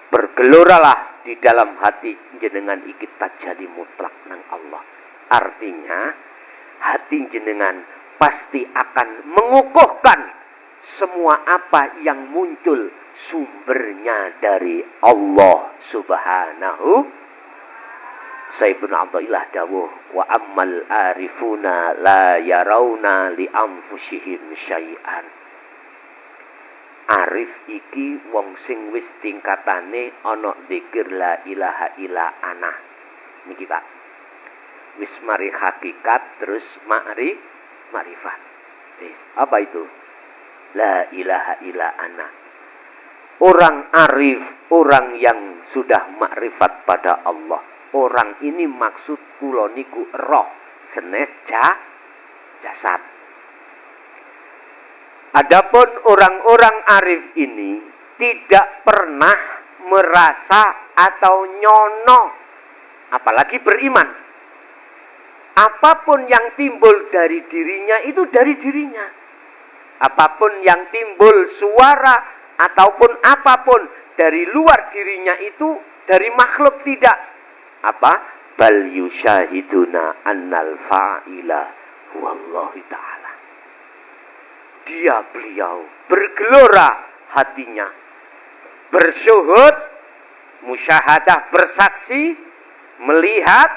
bergeloralah di dalam hati jenengan iki tajali mutlak nang Allah. Artinya hati jenengan pasti akan mengukuhkan semua apa yang muncul sumbernya dari Allah Subhanahu. Sayyidun Abdullah dawuh wa ammal arifuna la yarawna li anfusihim syai'an. Arif iki wong sing wis tingkatane ana zikir la ilaha illa ana. Niki Pak. Wis mari hakikat terus ma'rifat. Wis, apa itu? La ilaha illa ana. Orang arif, orang yang sudah makrifat pada Allah. Orang ini maksud kula niku roh, senes jasad. Adapun orang-orang arif ini tidak pernah merasa atau nyono, apalagi beriman. Apapun yang timbul dari dirinya itu dari dirinya. Apapun yang timbul suara ataupun apapun dari luar dirinya itu dari makhluk tidak. Apa? Bal yusyahiduna annal fa'ila huwallahi ta'ala. Beliau bergelora hatinya, bersyuhud, musyahadah, bersaksi, melihat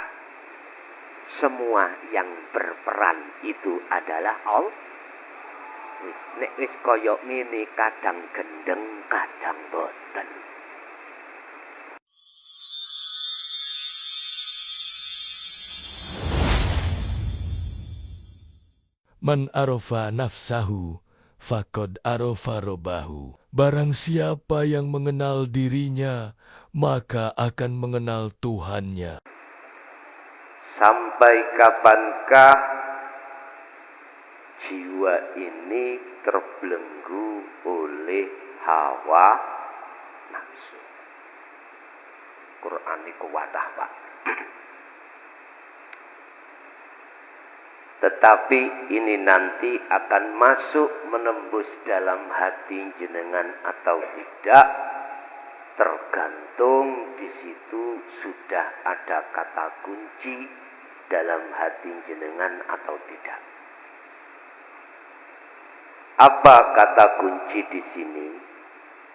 semua yang berperan itu adalah Allah. Nek wis koyok ngene kadang gendeng, kadang boten. Man arafa nafsahu faqad arafa robbahu. Barang siapa yang mengenal dirinya, maka akan mengenal Tuhannya. Sampai kapankah jiwa ini terbelenggu oleh hawa nafsu? Quran itu wadah, Pak. Tetapi ini nanti akan masuk menembus dalam hati jenengan atau tidak, tergantung di situ sudah ada kata kunci dalam hati jenengan atau tidak. Apa kata kunci di sini?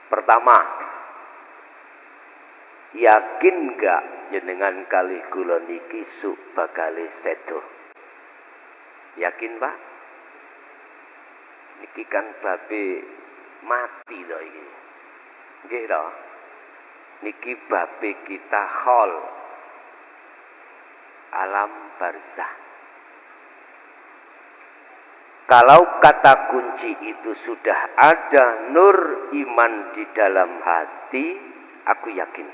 Pertama, yakin gak jenengan kalih kula niki suk bakale sedo? Yakin, Pak? Niki kan babe mati lho iki. Nggih to? Niki babe kita khol alam barzah. Kalau kata kunci itu sudah ada nur iman di dalam hati, aku yakin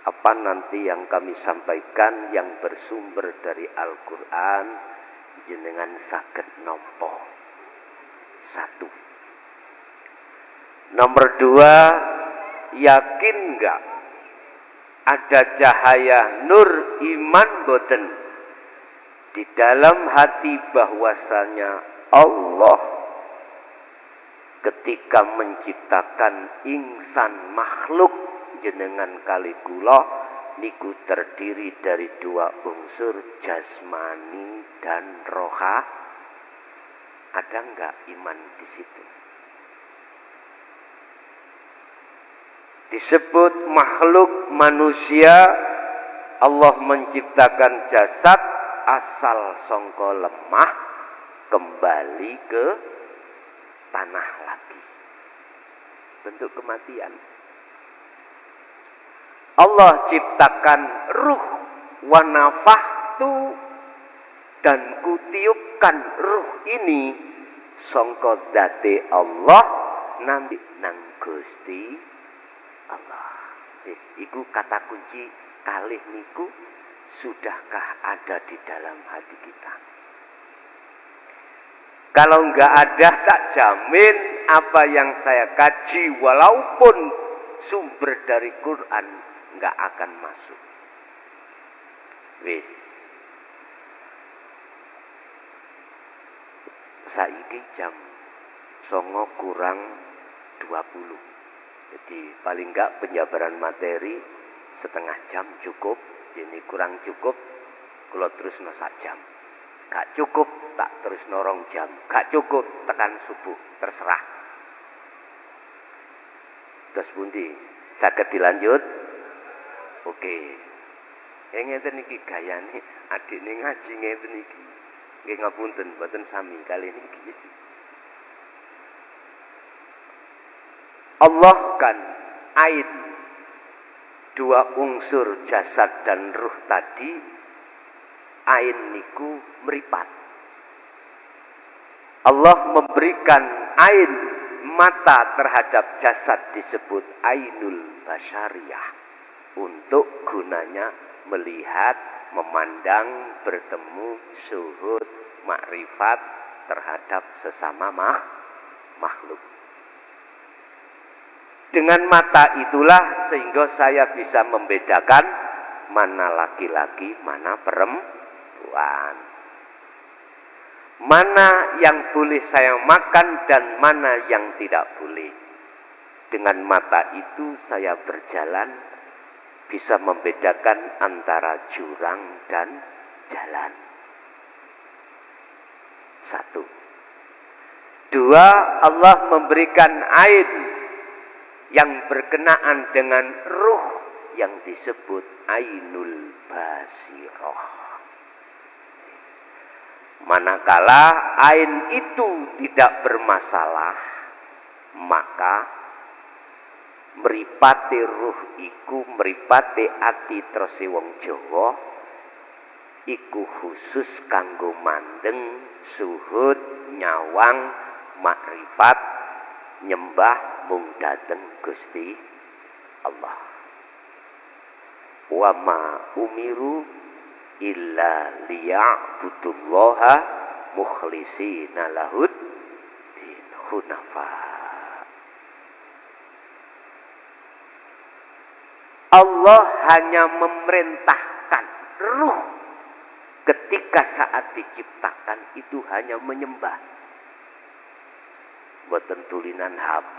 apa nanti yang kami sampaikan yang bersumber dari Al-Quran jenengan saged nampa. Satu. Nomor dua, yakin enggak ada cahaya nur iman boten di dalam hati bahwasanya Allah ketika menciptakan insan makhluk jenengan kali kula niku terdiri dari dua unsur jasmani dan roha. Ada enggak iman di situ? Disebut makhluk manusia, Allah menciptakan jasad asal songko lemah kembali ke tanah lagi. Bentuk kematian. Allah ciptakan ruh wa nafahtu dan kutiupkan ruh ini songko date Allah nanti nang Gusti Allah. Iku kata kunci kalih niku sudahkah ada di dalam hati kita? Kalau enggak ada, tak jamin apa yang saya kaji walaupun sumber dari Quran enggak akan masuk. Wis. Saiki jam 09.20. Jadi paling enggak penjabaran materi setengah jam cukup. Jadi kurang cukup kalau terus no jam. Gak cukup tak terus norong jam. Gak cukup tekan subuh, terserah. Terus bundi, saged dilanjut? Oke. Ngeten iki gayane adikne ngaji ngeten iki. Nggih ngapunten mboten sami kali niki. Allah kan ain dua unsur jasad dan ruh tadi, ain niku meripat. Allah memberikan ain mata terhadap jasad disebut ainul basyariyah untuk gunanya melihat, memandang, bertemu, syuhud, makrifat terhadap sesama makhluk. Dengan mata itulah sehingga saya bisa membedakan mana laki-laki, mana perempuan. Mana yang boleh saya makan dan mana yang tidak boleh. Dengan mata itu saya berjalan, bisa membedakan antara jurang dan jalan. 1. 2. Allah memberikan ain yang berkenaan dengan ruh yang disebut ainul basirah. Manakala ain itu tidak bermasalah, maka mripate ruh iku mripate ati terse wong Jawa iku khusus kanggo mandeng, suhud, nyawang, makrifat, nyembah mung dateng Gusti Allah. Wa ma umiru illa liya'budullaha mukhlishina lahud din hunafa. Allah hanya memerintahkan ruh ketika saat diciptakan itu hanya menyembah. Mboten tulinan HP,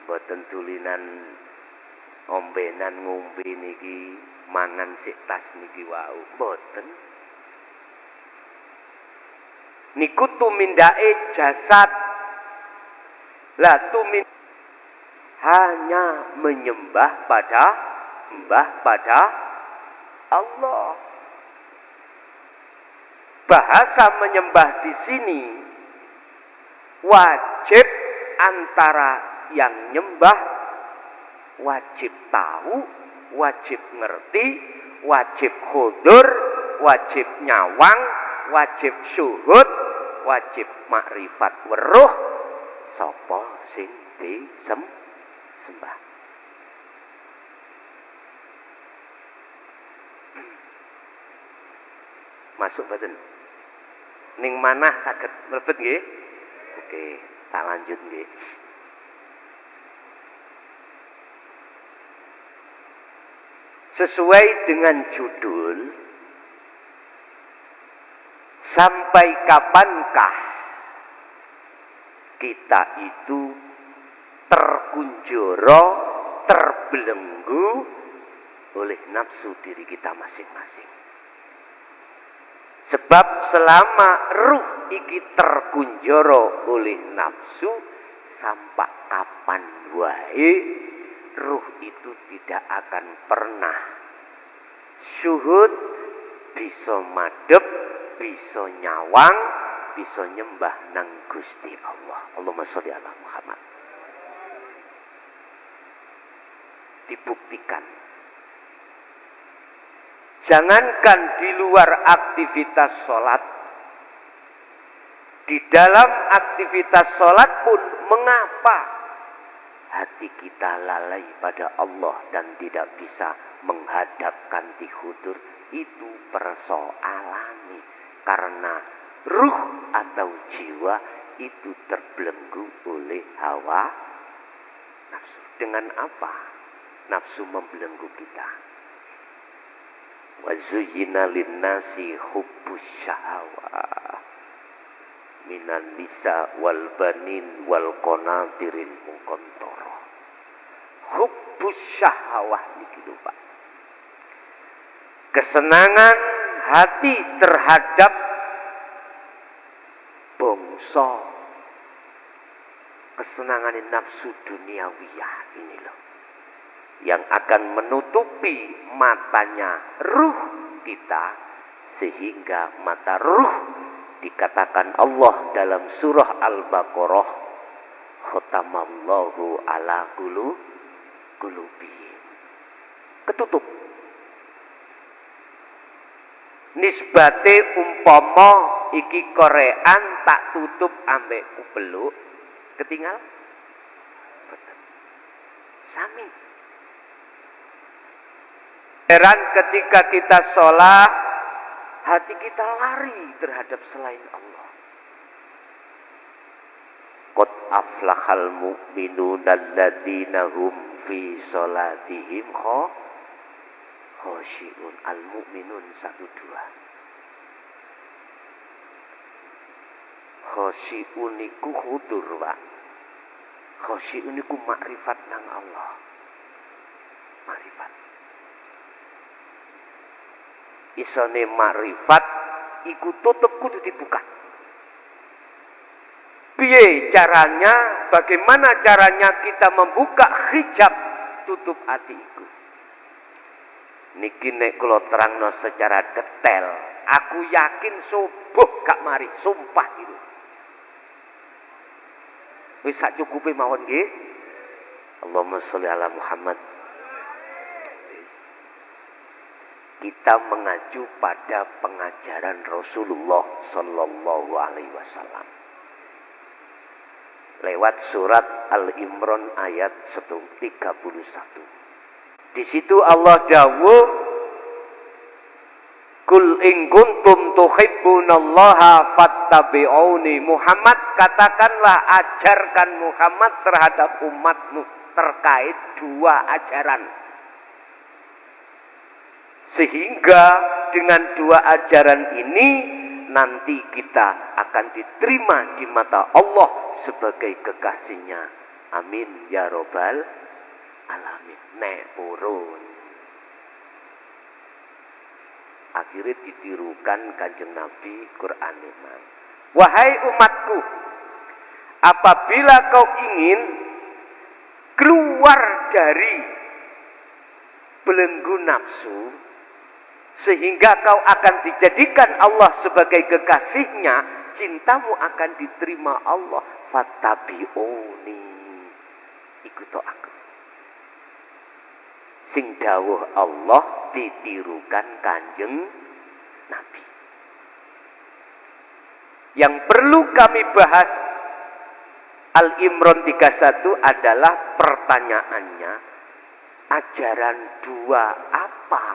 mboten tulinan ombenan ngombe niki, mangan sik tas niki wau, mboten. Niku tumindake jasad. Lah hanya menyembah pada Allah. Bahasa menyembah di sini wajib antara yang nyembah wajib tahu, wajib ngerti, wajib khudur, wajib nyawang, wajib syuhud, wajib makrifat weruh sapa sing disembah. Masuk badan. Ning manah saged mlebet nggih? Oke, tak lanjut nggih. Sesuai dengan judul, sampai kapankah kita itu terkunjoro, terbelenggu oleh nafsu diri kita masing-masing. Sebab selama ruh iki terkunjoro oleh nafsu, sampai kapan wae ruh itu tidak akan pernah syuhud, bisa madhep, bisa nyawang, bisa nyembah nang Gusti Allah. Allahumma sholli ala Muhammad. Dibuktikan. Jangankan di luar aktivitas sholat, di dalam aktivitas sholat pun mengapa hati kita lalai pada Allah dan tidak bisa menghadapkan tihudur, itu persoalan karena ruh atau jiwa itu terbelenggu oleh hawa nafsu. Dengan apa nafsu membelenggu kita? Wa zuyyina lin-nasi hubbus syahawah minan nisa wal banin wal qanatiril muqantara hubus syahwah niki lho Pak. Kesenangan hati terhadap bangsa, kesenangan nafsu duniawiyah ini loh, yang akan menutupi matanya ruh kita, sehingga mata ruh dikatakan Allah dalam surah Al-Baqarah, khatamallahu ala qulubihim, ketutup. Nisbate umpama iki korean tak tutup ambek kupeluk, ketinggal sami. Heran ketika kita sholat, hati kita lari terhadap selain Allah. Qad aflahal mu'minuna alladzina hum fi sholatihim khosyi'un. Al-mu'minun 1-2. Khosyi'un iku hudur, Pak. Khosyi'un iku makrifat nang Allah. Makrifat. Isone makrifat iku tutup kudu dibuka. Piye caranya? Bagaimana caranya kita membuka hijab tutup hati iku? Niki nek kula terangno secara detail, aku yakin subuh gak mari, sumpah itu. Wis sak cukupe mawon nggih. Allahumma sholli ala Muhammad. Kita mengacu pada pengajaran Rasulullah sallallahu alaihi wasallam. Lewat surat Al-Imran ayat 31. Di situ Allah dawuh, Kul in kuntum tuhibbunallaha fattabi'uni. Muhammad, katakanlah, ajarkan Muhammad terhadap umatmu terkait 2 ajaran. Sehingga dengan 2 ajaran ini nanti kita akan diterima di mata Allah sebagai kekasihnya. Amin ya robbal alamin. Nek purun. Akhirnya ditirukan Kanjeng Nabi Quran Imam. Wahai umatku, apabila kau ingin keluar dari belenggu nafsu, sehingga kau akan dijadikan Allah sebagai kekasihnya, cintamu akan diterima Allah. Fattabi'uni, ikuti aku. Sing dawuh Allah ditirukan Kanjeng Nabi. Yang perlu kami bahas Al-Imran 31 adalah pertanyaannya, ajaran 2 apa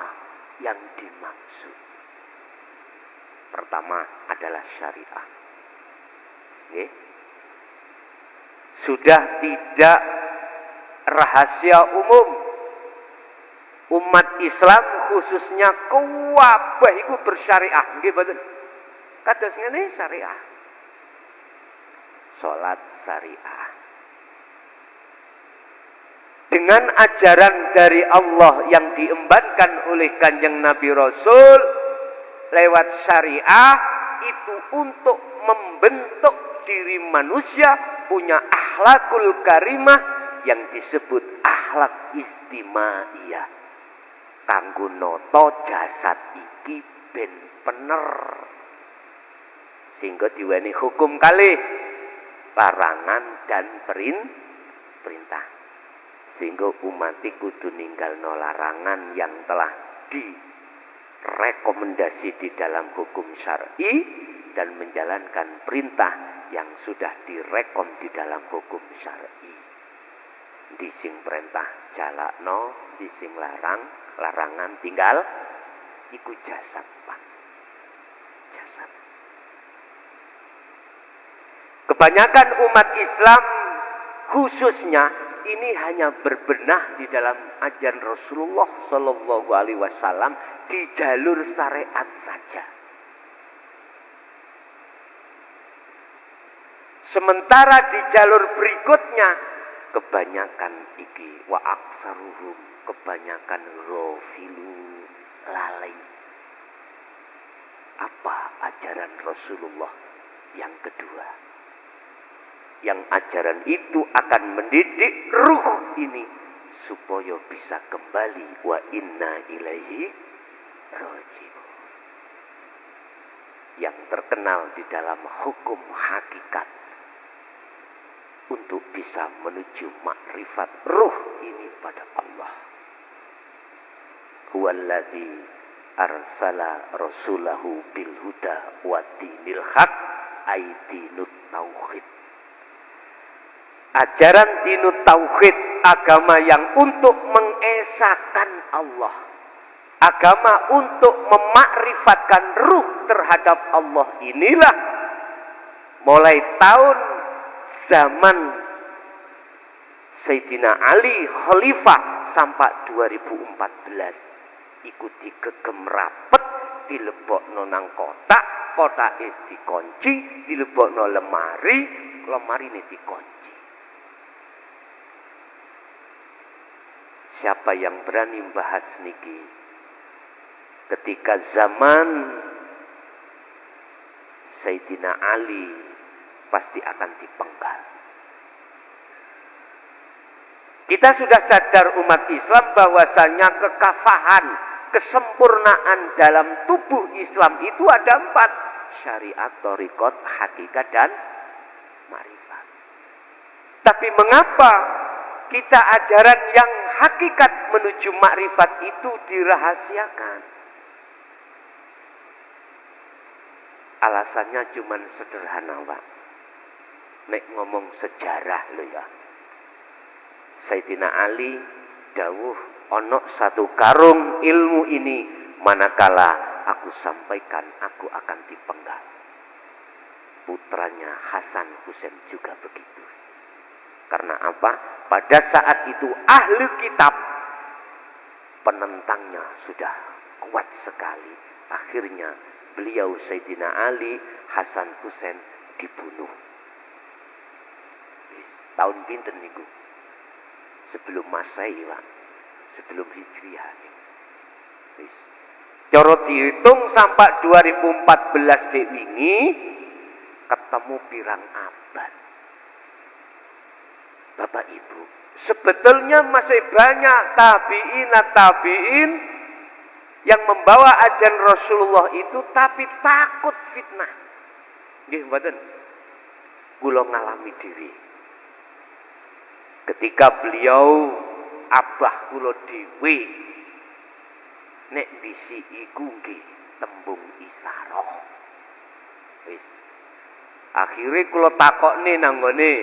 yang dimaksud? Pertama adalah syariah. Oke. Sudah tidak rahasia umum. Umat Islam khususnya kuwabah iku bersyariah, nggih mboten? Kados ngene syariah. Salat syariah. Dengan ajaran dari Allah yang diembankan oleh Kanjeng Nabi Rasul lewat syariah itu untuk membentuk diri manusia punya akhlakul karimah yang disebut akhlak istimaiyah. Kanggo noto jasad iki ben bener, sehingga diweni hukum kalih, larangan dan perintah, sehingga umat kudu ninggalno larangan yang telah direkomendasi di dalam hukum syar'i dan menjalankan perintah yang sudah direkom di dalam hukum syar'i. Di sing perintah jalakno, di sing larangan tinggal, iku jasad, Pak. Jasad. Kebanyakan umat Islam khususnya ini hanya berbenah di dalam ajaran Rasulullah Shallallahu Alaihi Wasallam di jalur syariat saja. Sementara di jalur berikutnya kebanyakan iki wa aksaruhum, kebanyakan ghafilun, lalai. Apa ajaran Rasulullah yang kedua? Yang ajaran itu akan mendidik ruh ini supaya bisa kembali wa inna ilaihi raji'un. Yang terkenal di dalam hukum hakikat untuk bisa menuju makrifat ruh ini pada Allah. Huwallazi arsala rasulahu bil huda wa dinil haq aidinut tauhid. Ajaran dinut tauhid, agama yang untuk mengesahkan Allah, agama untuk memakrifatkan ruh terhadap Allah, inilah mulai tahun zaman Sayyidina Ali Khalifah sampai 2014 ikuti gegem rapet dilebokno nang kotak, kotake dikunci, dilebokno lemari, lemari ini dikunci. Siapa yang berani bahas niki ketika zaman Sayyidina Ali pasti akan dipenggal. Kita sudah sadar umat Islam bahwasanya kekafahan, kesempurnaan dalam tubuh Islam itu ada 4. Syariat, thariqat, hakikat, dan marifat. Tapi mengapa kita ajaran yang hakikat menuju makrifat itu dirahasiakan? Alasannya cuma sederhana, Pak. Nek ngomong sejarah lo ya. Sayyidina Ali dawuh ono satu karung ilmu ini manakala aku sampaikan aku akan dipenggal. Putranya Hasan Husain juga begitu. Karena apa? Pada saat itu ahli kitab penentangnya sudah kuat sekali. Akhirnya beliau Sayyidina Ali, Hasan Husain dibunuh. Tahun pinten niku? Sebelum Masehi, Pak. Sebelum Hijriah. Cara dihitung sampai 2014 dek wingi ketemu pirang abad. Bapak Ibu, sebetulnya masih banyak tabi'in yang membawa ajaran Rasulullah itu tapi takut fitnah. Nggih mboten? Kula ngalami diri. Ketika beliau abah kula dhewe nek bisi iku nggih tembung isyarah. Wis. Akhire kula takokne nang ngene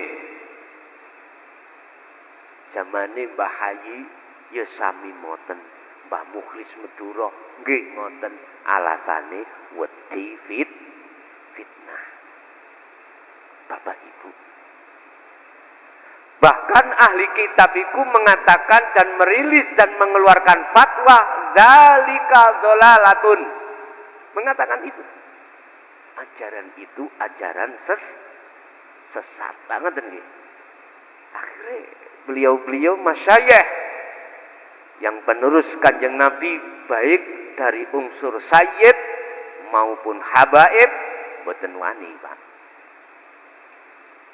zamane Mbah Hayi ya sami moten, Mbah Mukhlis Madura nggih ngoten, alasane wedi fitnah. Bapak Ibu, bahkan ahli kitab itu mengatakan dan merilis dan mengeluarkan fatwa dzalika dzalalatun, mengatakan itu ajaran itu ajaran sesat banget nggih. Akhirnya beliau-beliau masyayikh yang penerus Kanjeng Nabi baik dari unsur sayyid maupun habaib boten wani, Pak.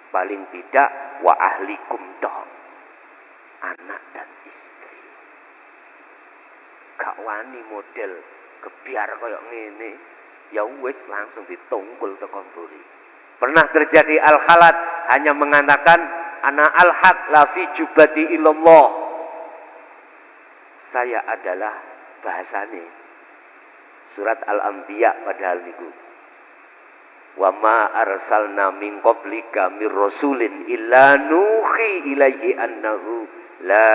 Paling tidak wa ahlikum dong, anak dan istri. Gak wani model kebiar koyok ngene, ya wis langsung ditungkul tekan mburi. Pernah terjadi al-khalat hanya mengatakan ana al-haq la fi jubati illallah. Saya adalah bahasane surat Al-Anbiya padahal niku. Wa ma arsalna min qablika mir rasulin illa nuhi ilaihi annahu la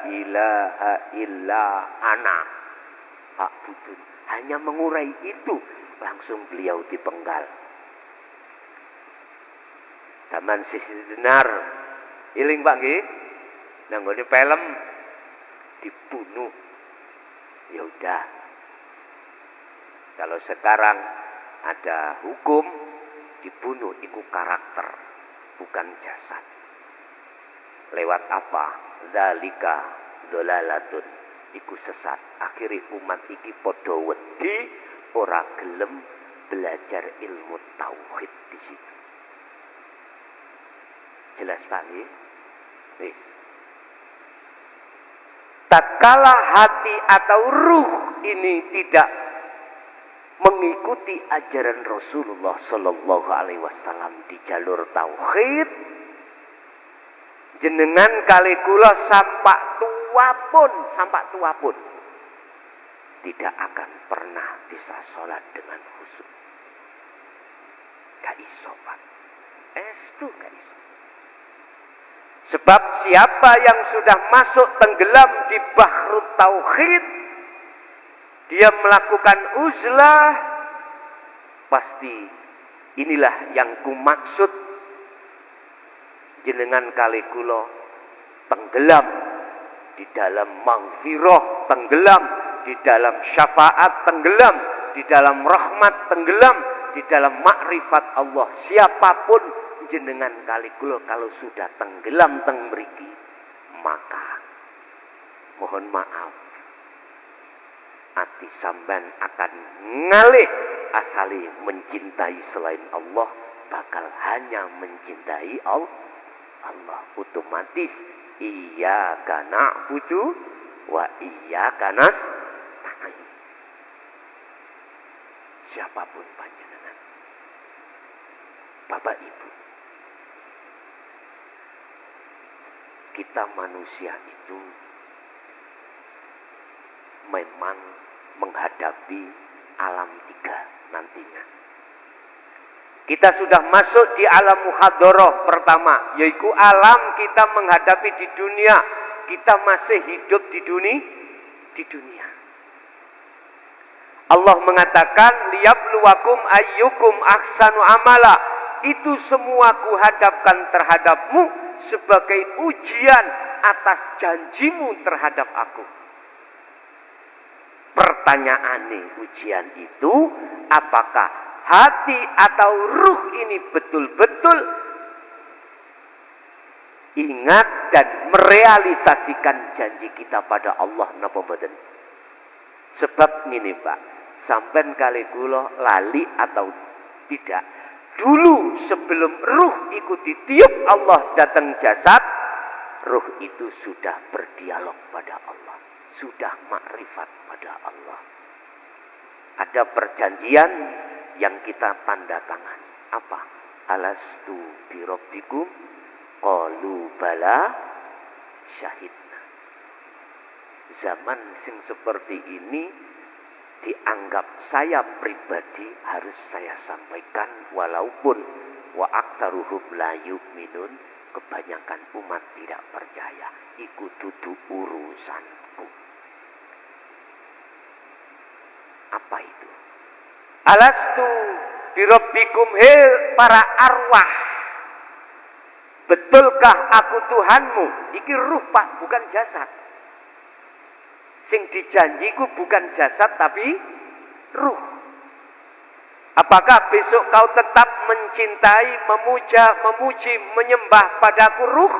ilaha illa ana fa'budun. Hanya mengurai itu langsung beliau dipenggal. Zaman Sisi Dinar iling Pak nggih nang nggone film dibunuh. Ya udah. Kalau sekarang ada hukum dibunuh itu karakter bukan jasad. Lewat apa? Zalika dolalatun. Iku sesat. Akhirnya umat iki padha wedi ora gelem belajar ilmu tauhid di situ. Jelas Pak nggih? Wis. Tatkala hati atau ruh ini tidak mengikuti ajaran Rasulullah Sallallahu Alaihi Wasallam di jalur tauhid, jenengan kali kula sampak tua pun tidak akan pernah bisa sholat dengan khusyuk. Gak iso Pak. Estu gak iso. Sebab siapa yang sudah masuk tenggelam di bahrut tauhid, dia melakukan uzlah, pasti inilah yang kumaksud jenengan kali kula tenggelam di dalam maghfirah, tenggelam di dalam syafaat, tenggelam di dalam rahmat, tenggelam di dalam makrifat Allah. Siapapun jenengan kali kula kalau sudah tenggelam teng mriki, maka mohon maaf, ati sampean akan ngalih asali mencintai selain Allah, bakal hanya mencintai Allah. Otomatis iyyaka na'budu wa iyyaka nasta'in. Siapapun panjenengan, Bapak Ibu, kita manusia itu memang menghadapi alam tiga nantinya. Kita sudah masuk di alam muhadharah pertama, yaitu alam kita menghadapi di dunia. Kita masih hidup di dunia. Allah mengatakan liyabluwakum ayyukum ahsanu amala. Itu semua kuhadapkan terhadapmu sebagai ujian atas janjimu terhadap aku. Pertanyaannya, ujian itu apakah hati atau ruh ini betul-betul ingat dan merealisasikan janji kita pada Allah napa mboten? Sebab ngene Pak, sampean kali kula lali atau tidak, dulu sebelum ruh ikut ditiup Allah datang jasad, ruh itu sudah berdialog pada Allah, sudah makrifat pada Allah. Ada perjanjian yang kita tanda tangan. Apa? Alastu birabbikum qalu bala syahidna. Zaman sing seperti ini dianggap saya pribadi harus saya sampaikan, walaupun wa aktsaruhum la yu'minun, kebanyakan umat tidak percaya. Iku dudu urusanku. Apa itu? Alastu birabbikum, he para arwah, betulkah aku Tuhanmu? Iki ruh Pak, bukan jasad. Sing dijanjiku bukan jasad tapi ruh. Apakah besok kau tetap mencintai, memuja, memuji, menyembah padaku ruh?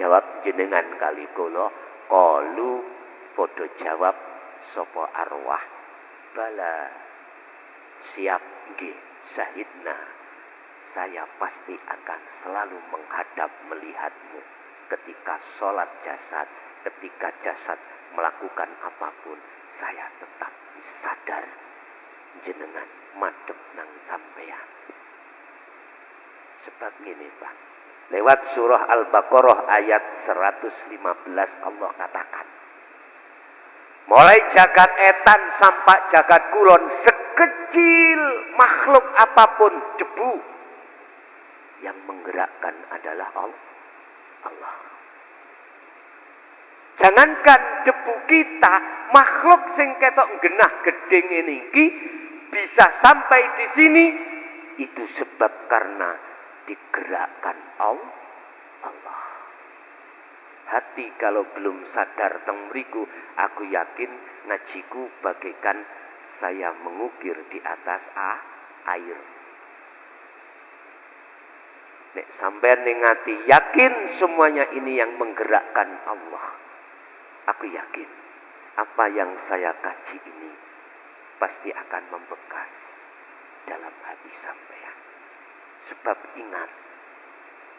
Jawab jenengan kali kula, qalu padha jawab sapa arwah, bala siap nggih syahidna, saya pasti akan selalu menghadap melihatmu ketika sholat jasad, ketika jasad melakukan apapun, saya tetap sadar jenengan madhep nang sampeyan. Sebab ngene Pak, lewat surah Al-Baqarah ayat 115 Allah katakan, mulai jagat etan sampai jagat kulon, sekecil makhluk apapun debu, yang menggerakkan adalah Allah. Jangankan debu kita, makhluk sing ketok genah gedeng ini bisa sampai di sini, itu sebab karena digerakkan Allah. Hati kalau belum sadar teng mriku, aku yakin ngajiku bagaikan saya mengukir di atas air. Nek sampean ning ati yakin semuanya ini yang menggerakkan Allah. Aku yakin apa yang saya kaji ini pasti akan membekas dalam hati sampean. Sebab ingat,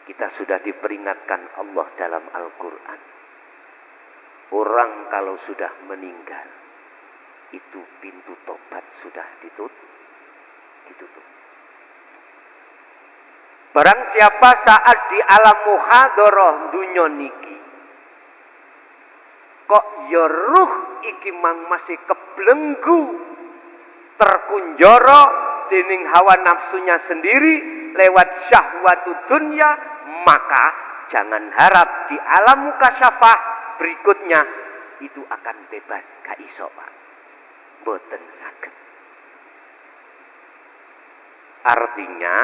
kita sudah diperingatkan Allah dalam Al-Quran. Orang kalau sudah meninggal, itu pintu tobat sudah ditutup. Barang siapa saat di alam muhadharah dunya niki, kok ya ruh iki mang masih keblenggu, terkunjoro dening hawa nafsunya sendiri lewat syahwatu dunya, maka jangan harap di alam mukasyafah berikutnya itu akan bebas. Gak iso, Pak. Boten saged. Artinya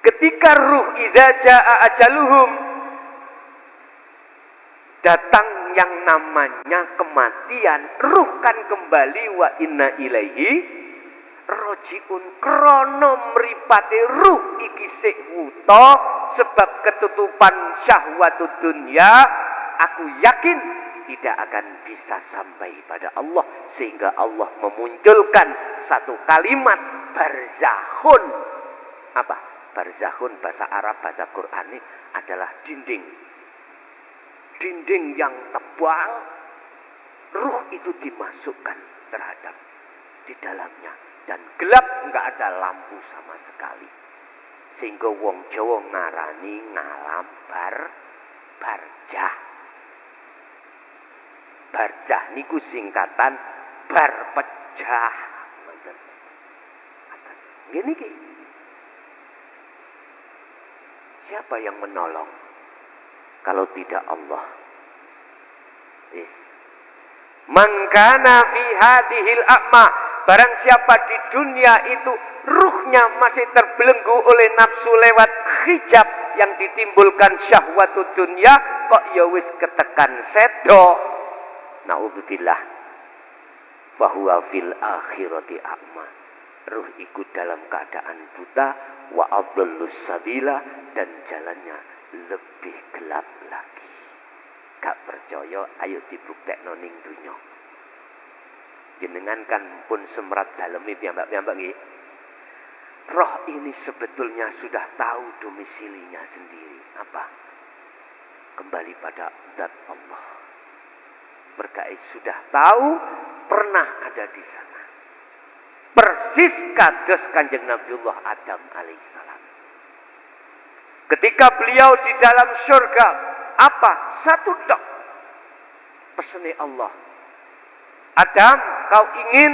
ketika ruh idza jaa ajaluhum, datang yang namanya kematian, ruh kan kembali wa inna ilaihi rojiun, krono mripate ruh iki sik wuta sebab ketutupan syahwatud dunya, aku yakin tidak akan bisa sampai pada Allah, sehingga Allah memunculkan satu kalimat barzakhun. Apa? Barzakhun bahasa Arab, bahasa Qur'ani adalah dinding. Dinding yang tebal, ruh itu dimasukkan terhadap di dalamnya. Dan gelap, nggak ada lampu sama sekali. Sehingga wong Jawa ngarani ngalam barjah. Barjah niku singkatan bar pecah. Gini ki. Siapa yang menolong kalau tidak Allah? Yes. Man kana fi hadhil a'ma, barang siapa di dunia itu ruhnya masih terbelenggu oleh nafsu lewat hijab yang ditimbulkan syahwatu dunia, kok ya wis ketekan sedo, naudzubillah, bahwa fil akhirati a'ma, ruh ikut dalam keadaan buta, wa adallus sabila, dan jalannya lebih gelap lagi. Gak percaya, ayo dibuktekno ning dunya. Jenengan kan pun semrat dalemi piyambak-piyambak nggih. Roh ini sebetulnya sudah tahu domisilinya sendiri. Apa? Kembali pada zat Allah. Berkait sudah tahu, pernah ada di sana. Persis kados Kanjeng Nabiullah Adam alaihissalam. Ketika beliau di dalam surga, apa? Satu tok pesene Allah. Adam, kau ingin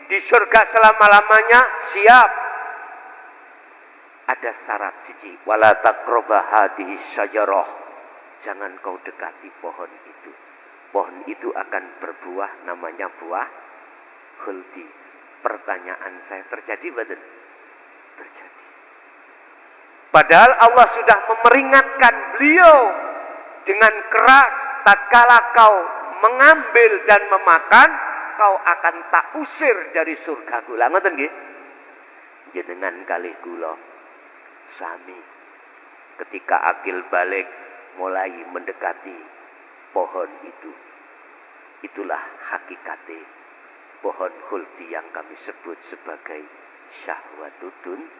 di surga selama-lamanya? Siap. Ada syarat siji, wala taqraba hadhihi syajarah. Jangan kau dekati pohon itu. Pohon itu akan berbuah, namanya buah khuldi. Pertanyaan saya, terjadi betul? Terjadi. Padahal Allah sudah memperingatkan beliau dengan keras, tatkala kau mengambil dan memakan, kau akan tak usir dari surga kula. Ngoten nggih? Jenengan kalih kula sami ketika akil balik mulai mendekati pohon itu. Itulah hakikate pohon khuldi yang kami sebut sebagai syahwatud dunya.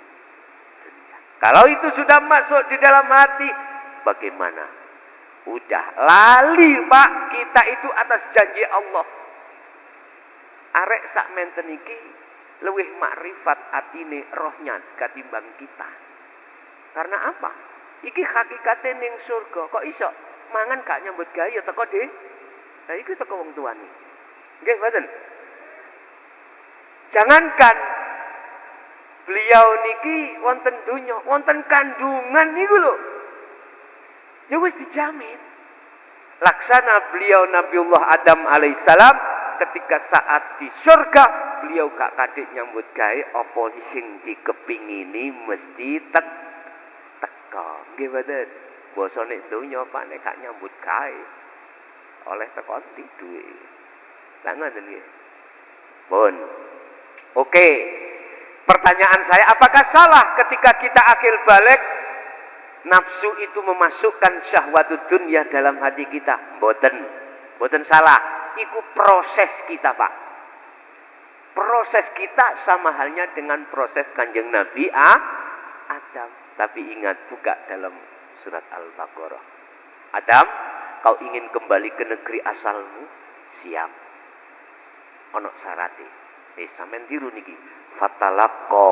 Kalau itu sudah masuk di dalam hati, bagaimana? Udah lali, Pak, kita itu atas janji Allah. Arek sak menten iki luwih makrifat atine rohnya katimbang kita. Karena apa? Iki hakikate ning surga. Kok iso mangan gak nyambut gawe ya teko de. Lah iki teko wong tuane. Nggih, mboten? Jangankan beliau niki wonten dunya, wonten kandungan niku lho. Ya wis dijamin. Laksana beliau Nabiullah Adam alaihissalam ketika saat di surga, beliau gak kadek nyambut gawe apa sing dikepingini mesti teko. Nggih mboten? Basa nek donya Pak nek gak nyambut gawe oleh teko duwe. Lah ngoten nggih. Pun. Oke. Pertanyaan saya, apakah salah ketika kita akil balik nafsu itu memasukkan syahwatud dunya dalam hati kita. Mboten salah. Iku proses kita, Pak. Proses kita sama halnya dengan proses Kanjeng Nabi Adam. Tapi ingat, buka dalam surat Al-Baqarah. Adam, kau ingin kembali ke negeri asalmu? Siap. Ono syarate. Sampeyan tiru niki. Fatalaqqa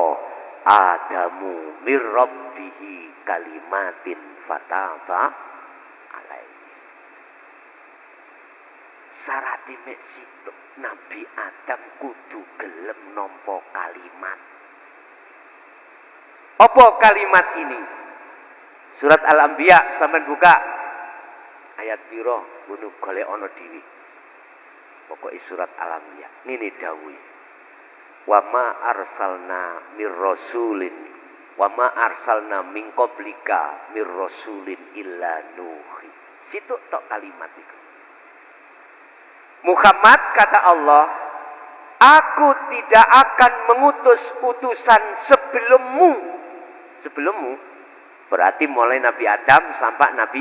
Adamu mir rabbihi kalimatin fataba alaihi. Syarate mek situ Nabi Adam kudu gelem nampa kalimat. Apa kalimat ini? Surat Al-Anbiya sampean buka ayat pira ngono golek ana dhewe. Pokoke surat Al-Anbiya. Nini dawuh. Wa ma arsalna mir rasulin wa ma arsalna min qablika mir rasulin illa nuhi. Situ tok kalimat itu. Muhammad, kata Allah, aku tidak akan mengutus utusan sebelummu. Sebelummu berarti mulai Nabi Adam sampai Nabi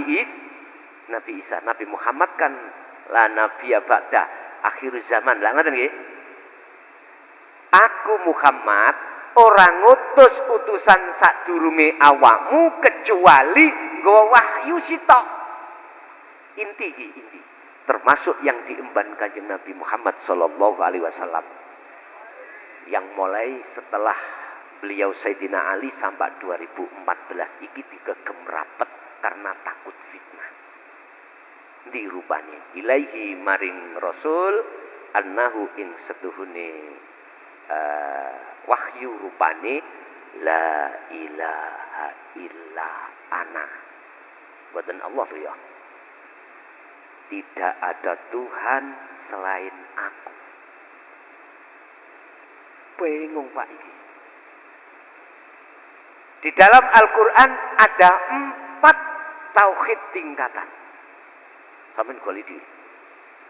Isa. Nabi Muhammad kan la nabiyya ba'da akhir zaman. Lah ngoten nggih. Aku Muhammad orang ngutus utusan sadurunge awakmu kecuali nggawa wahyu sitok. Inti. Termasuk yang diemban Kanjeng Nabi Muhammad sallallahu alaihi wasallam. Yang mulai setelah beliau Sayyidina Ali sampai 2014 iki digegem rapet karena takut fitnah. Dirupane ilaihi maring Rasul annahu ing setuhune wahyu rupane la ilaha illa ana. Boten Allah ya. Tidak ada Tuhan selain aku. Bingung Pak ini. Di dalam Al-Quran ada 4 tauhid tingkatan. Sampeyan golek iki.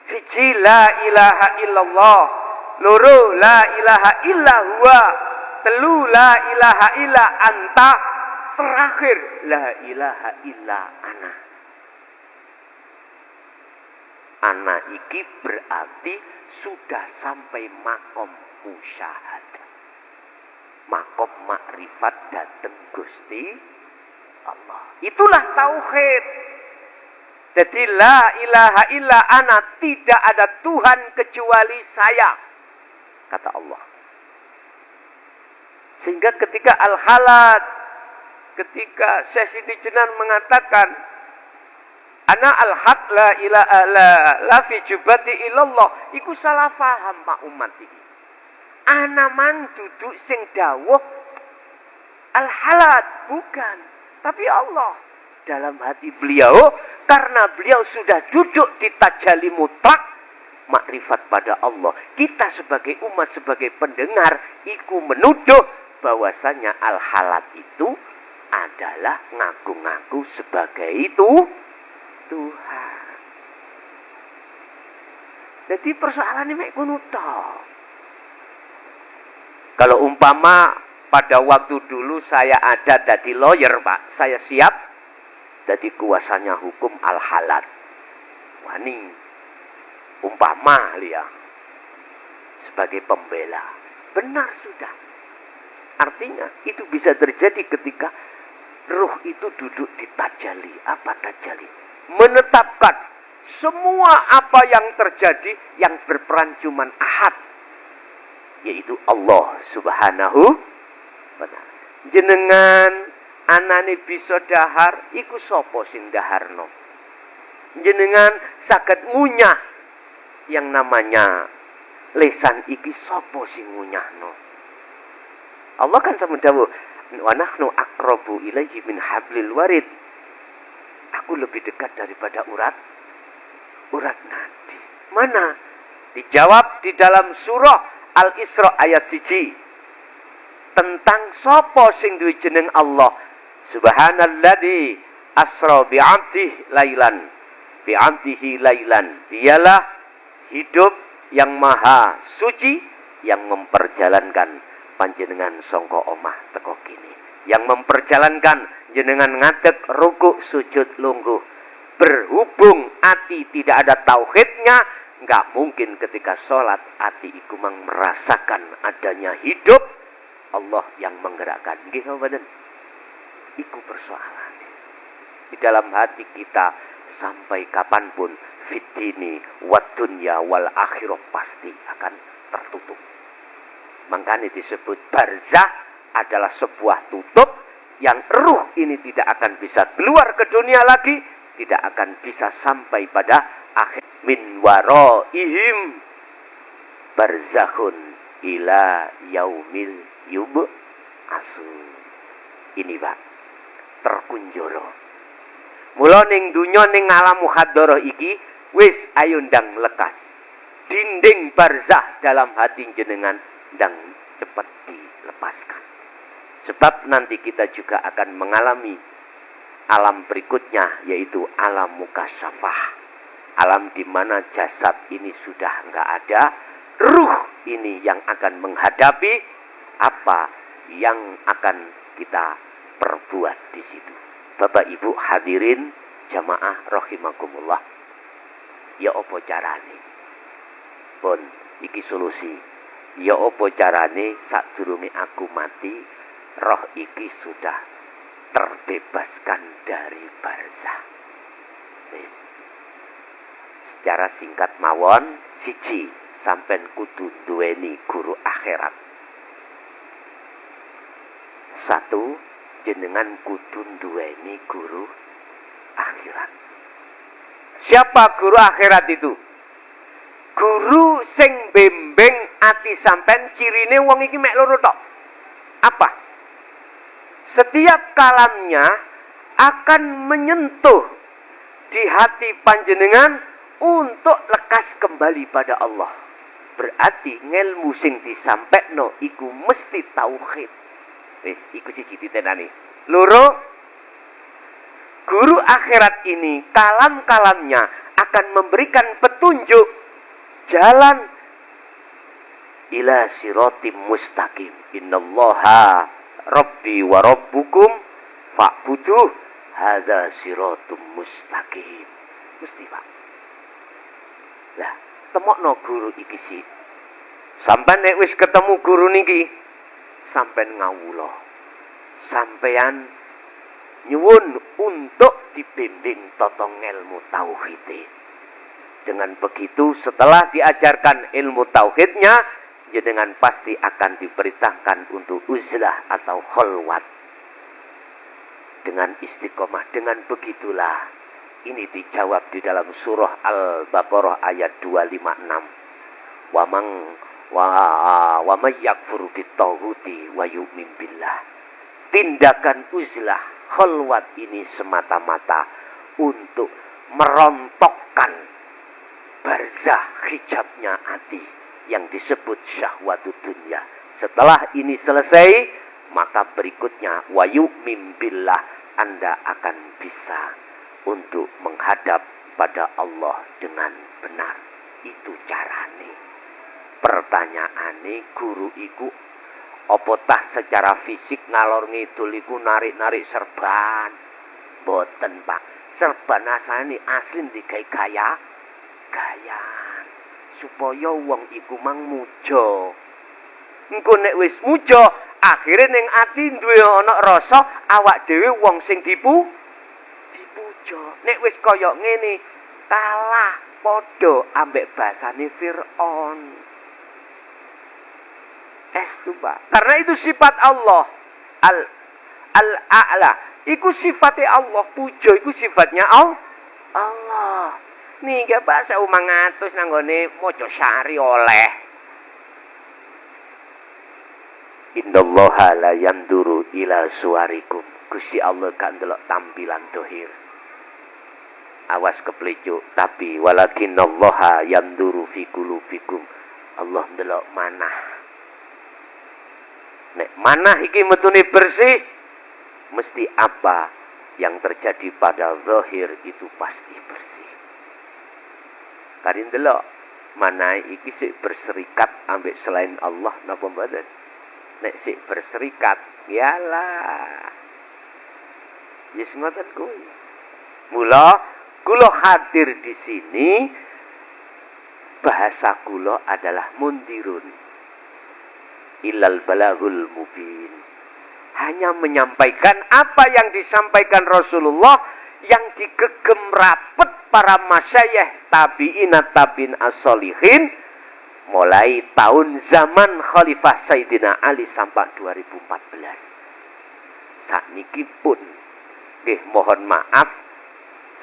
Siji la ilaha illallah, loro la ilaha illa huwa, telu la ilaha illa anta, terakhir la ilaha illa ana. Ana iki berarti sudah sampai makom musyahadah. Makom makrifat dateng Gusti Allah. Itulah tauhid. Jadi la ilaha illa ana, tidak ada Tuhan kecuali saya, kata Allah. Sehingga ketika Al-Halad, ketika Syekh Siti Jenar mengatakan ana al-haq la ilaha la fi jubati illallah, iku salah paham Pak umat iki. Ana mang duduk sing dawuh Al-Halad, bukan, tapi Allah dalam hati beliau, karena beliau sudah duduk di tajalli mutlak makrifat pada Allah. Kita sebagai umat, sebagai pendengar, iku menuduh bahwasanya Al-Halad itu adalah ngaku-ngaku sebagai itu Tuhan. Jadi persoalannya mek ngono tok. Kalau umpama pada waktu dulu saya ada jadi lawyer, Pak, saya siap jadi kuasanya hukum Al-Halad. Wani umpama ya sebagai pembela. Benar sudah. Artinya itu bisa terjadi ketika ruh itu duduk di tajalli. Apa tajalli? Menetapkan semua apa yang terjadi yang berperan cuman ahad, yaitu Allah subhanahu wa ta'ala. Jenengan anane bisa dahar, iku sapa sing daharno? Jenengan saged ngunyah yang namanya lesan iki, sapa sing ngunyahno? Allah kan sama dawuh, wa nahnu aqrabu ilaihi min hablil warid. Aku lebih dekat daripada urat nadi. Mana? Dijawab di dalam surah Al-Isra ayat 1. Tentang sapa sing duwe jeneng Allah. Subhanalladzi asra bi'abdihi lailan. Dialah hidup yang maha suci yang memperjalankan panjenengan sangka omah teko kene. Yang memperjalankan jenengan ngadeg rukuk sujud lungguh. Berhubung ati tidak ada tauhidnya, nggak mungkin ketika sholat ati iku merasakan adanya hidup Allah yang menggerakkan. Nggih mboten? Iku persoalan. Di dalam hati kita sampai kapanpun fitini wa dunya wal akhirah pasti akan tertutup. Makanya disebut barzah adalah sebuah tutup yang ruh ini tidak akan bisa keluar ke dunia lagi, tidak akan bisa sampai pada akhir. Min waraihim barzakhun ila yaumil yub'atsun. Ini Pak, terkunjoro. Mula ning dunya ning alam mukhaddarah iki wis ayo ndang lekas. Dinding barzah dalam hati jenengan ndang cepat dilepaskan. Sebab nanti kita juga akan mengalami alam berikutnya, yaitu alam mukasyafah. Alam di mana jasad ini sudah enggak ada, ruh ini yang akan menghadapi apa yang akan kita perbuat di situ. Bapak Ibu hadirin jamaah rahimakumullah. Ya apa carane? Pun iki solusi. Ya apa carane sadurunge aku mati, roh iki sudah terbebaskan dari barzah. Wis. Secara singkat mawon, siji sampean kudu duweni guru akhirat. Satu, jenengan kudu duweni guru akhirat. Siapa guru akhirat itu? Guru sing bimbing ati sampean, cirine wong iki mek loro tok. Apa? Setiap kalamnya akan menyentuh di hati panjenengan untuk lekas kembali pada Allah. Berarti ngelmu sing disampekno iku mesti tauhid. Wis iku siji ditenani. Loro, guru akhirat ini kalam-kalamnya akan memberikan petunjuk jalan ila siratim mustaqim. Innallaha rabbi wa rabbukum fa'buduh hadza siratum mustaqim. Mesti Pak. Lah, temokno guru iki sih. Sampeyan nek wis ketemu guru niki, sampeyan ngawula. Sampeyan nyuwun untuk dibimbing tata ilmu tauhid. Dengan begitu setelah diajarkan ilmu tauhidnya, jenengan pasti akan diperintahkan untuk uzlah atau khalwat. Dengan istiqomah, dengan begitulah ini dijawab di dalam surah Al-Baqarah ayat 256. Wa may yakfur bitaghuti wa yu'min billah. Tindakan uzlah khalwat ini semata-mata untuk merontokkan barzah hijabnya hati yang disebut syahwatud dunya. Setelah ini selesai, maka berikutnya wa yu'min billah, Anda akan bisa untuk menghadap pada Allah dengan benar. Itu carane. Pertanyaane, guru iku apa tah secara fisik ngalor ngidul iku narik-narik serban? Boten Pak. Serban asane asli digawe gayaan supaya wong iku mang muja. Engko nek wis muja, akhire ning ati duwe ana rasa awak dhewe wong sing dipuja. Nek wis kaya ngene, kalah padha ambek basane Firaun. Estu Pak. Karena itu sifat Allah. Al-A'la. Iku sifatnya Allah. Puja iku sifatnya Allah. Nih gak Pak, 1.500 nanggone mojo syari oleh. Innallaha la yanduru ila suwarikum. Gusti Allah kan delok tampilan dohir. Awas keplecuk, tapi walakinallaha yanduru fi qulubikum. Allah ndelok manah. Nek manah iki metune bersih, mesti apa yang terjadi pada zahir itu pasti bersih. Karin delok manah iki sik berserikat ambek selain Allah napa mboten? Nek sik berserikat, yalah. Yes ngoten kuwi. Mula kula hadir di sini, bahasa kula adalah mundirun ilal balagul mubin. Hanya menyampaikan apa yang disampaikan Rasulullah yang digegem rapet para masyayikh tabi'in as-solihin mulai tahun zaman Khalifah Sayyidina Ali sampai 2014. Sakniki pun nggih mohon maaf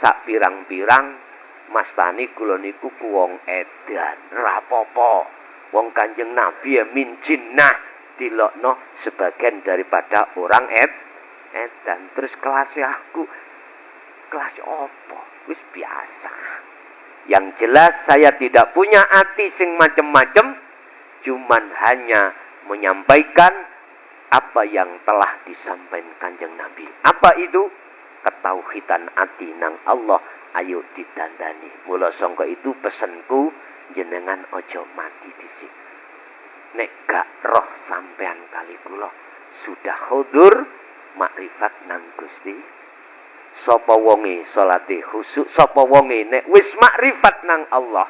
sak pirang-pirang mastani kula niku ku wong edan, rapopo. Wong Kanjeng Nabi ya min jinnah dilokno sebagian daripada orang edan. Terus kelasnya aku kelas apa? Wis biasa. Yang jelas saya tidak punya hati sing macem-macem, cuman hanya menyampaikan apa yang telah disampaikan Kanjeng Nabi. Apa itu? Ketauhidan ati nang Allah ayo didandani. Mula sangka itu pesenku jenengan ojo mati dhisik. Nek gak roh sampean kali kula sudah hudur makrifat nang Gusti. Sapa wonge salate khusyuk, sapa wonge nek wis makrifat nang Allah.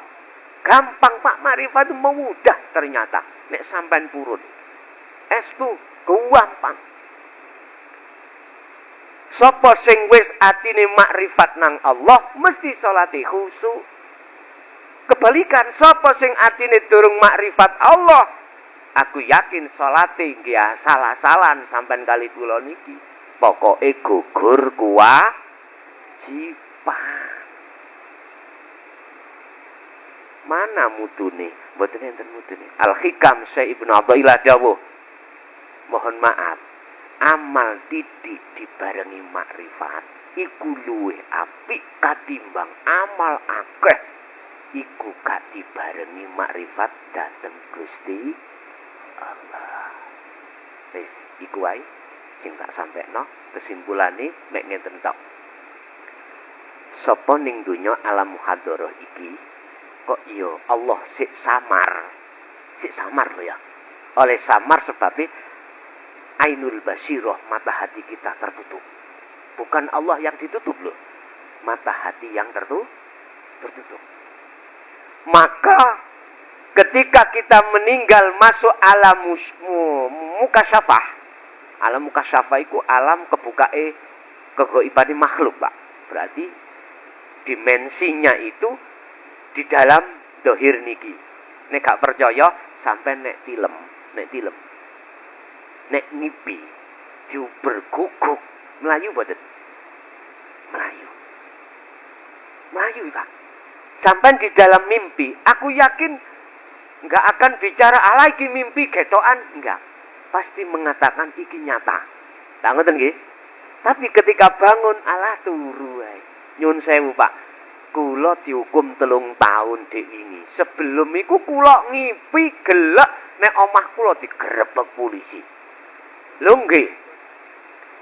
Gampang Pak, makrifat itu mudah ternyata nek sampean purun. Estu gampang. Sapa sing wis atine makrifat nang Allah mesti salate khusyuk. Kebalikan sapa sing atine durung makrifat Allah, aku yakin salate nggih salah-salan sampean kali kula niki. Pokoke gugur kewajiban. Mana mutune? Mboten enten mutune. Al-Hikam Syekh Ibnu Athaillah dawuh, mohon maaf, amal titik dibarengi makrifat iku luwih apik katimbang amal akeh iku gak dibarengi makrifat dhateng Gusti Allah. Wis iku wae sing tak sampekno, kesimpulane mek ngeten tok. Sapa ning donya alam muhadharah iki kok iya Allah sik samar lho ya. Oleh samar sebabnya ainul basirah, mata hati kita tertutup. Bukan Allah yang ditutup loh, mata hati yang tertutup. Maka ketika kita meninggal masuk alam mukasyafah. Alam mukasyafah itu alam kebukae kegaibane makhluk, Pak. Berarti dimensinya itu di dalam dohir niki. Nek gak percaya sampai nek tilem. Nek ngipi diuber-guguk melayu boten. Melayu Pak. Sampai di dalam mimpi, aku yakin enggak akan bicara ala iki mimpi getokan, enggak. Pasti mengatakan iki nyata. Tak ngoten nggih? Tapi ketika bangun Allah turu wae. Nyun sewu Pak. Kula dihukum 3 tahun dek ini. Sebelum iku kula ngipi gelek nek omah kula digerebek polisi. Lho nggih.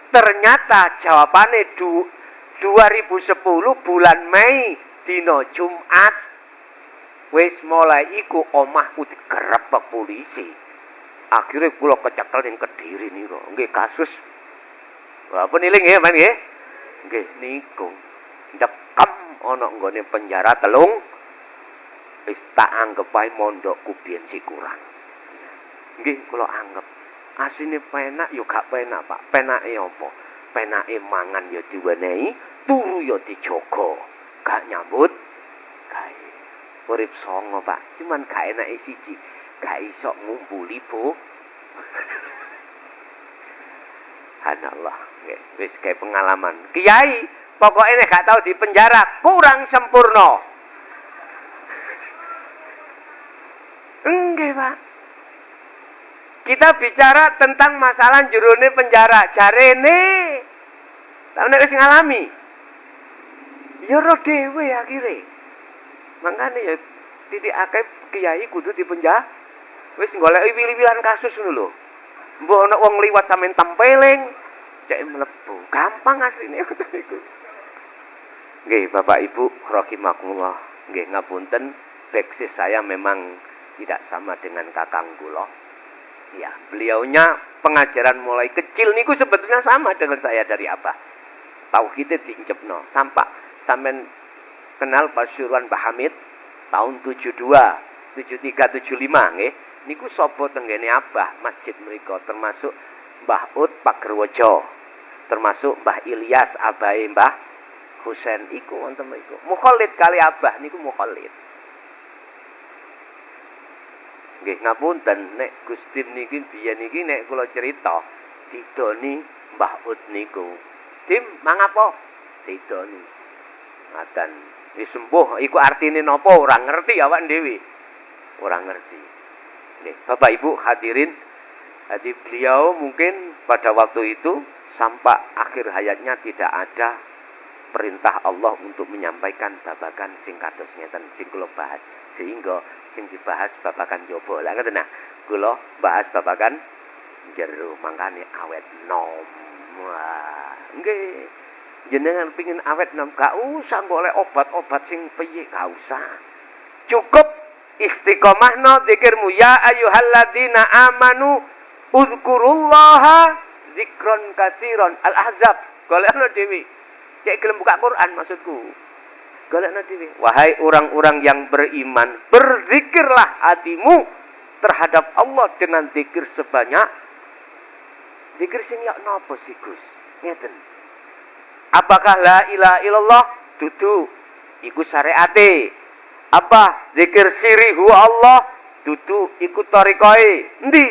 Ternyata jawabane 2010 bulan Mei dina Jumat wis mulai iku omahku digerebek polisi. Akhirnya kula kecekel ning Kediri niku. Nggih kasus apa niling nggih men nggih? Nggih niku. Dekem ana nggone penjara 3 wis tak anggap wae mondokku biyen si kurang. Nggih kula anggap asine penak ya gak penak Pak. Penake apa? Penake mangan ya diwenehi, turu ya dijaga. Gak nyambut gawe. Urip songo Pak, cuman gak enake siji, gak iso ngumpuli Bu. Hanallah, wis kayak pengalaman. Kiai, pokoknya nek gak tahu di penjara kurang sempurna. Enggak Pak. Kita bicara tentang masalah jerone penjara, jarene. Tapi nek wis ngalami, ya roh dhewe akhire. Mangkane ya titik akeh kiai kudu dipenjara. Wis goleki wili-wilan kasus ngono lho. Mbok ana wong liwat sampean tempeling, cek mlebu. Gampang asline ngoten niku. Nggih, Bapak Ibu rahimakumullah. Nggih ngapunten, backsis saya memang tidak sama dengan kakang kula. Ya, beliaunya pengajaran mulai kecil niku sebetulnya sama dengan saya dari Abah. tauhide diincepno. Sampean kenal Pasuruan Mbah Hamid tahun 72, 73, 75 nggih. Niku sapa tenggene Abah masjid mriku, termasuk Mbah Ud Pagerwojo, termasuk Mbah Ilyas abahe Mbah Husain iku wonten mriku. Mukholid kali Abah niku mukholid. Nggih ngapunten nek Gusti niki biyen niki nek kula cerita didoni Mbah Ud niku. Dim mangapa? Didoni. Ngaten disembuh iku artine napa ora ngerti awak dhewe. Ora ngerti. Nih, Bapak Ibu hadirin, jadi beliau mungkin pada waktu itu sampai akhir hayatnya tidak ada perintah Allah untuk menyampaikan babakan sing kados ngeten sing kula bahas, sehingga sing dibahas babakan jaba. Lah ngoten nah, kula bahas babakan jero mangkane awet nom. Wah, nggih. Jenengan pengin awet nom gak usah golek obat-obat sing piye, gak usah. Cukup istiqomahno zikirmu ya ayyuhalladzina amanu uzkurullaha zikron kasiron. Al-Ahzab golekno dhewe. Cek gelem buka Quran maksudku. Golekno dhewe. Wahai orang-orang yang beriman, berzikirlah hatimu terhadap Allah dengan zikir sebanyak. Zikir sing ya napa sih Gus? Ngeten. Apakah la ilaha illallah? Dudu iku syariate. Apa zikir siri huwa Allah? Dudu iku tarikae. Endi?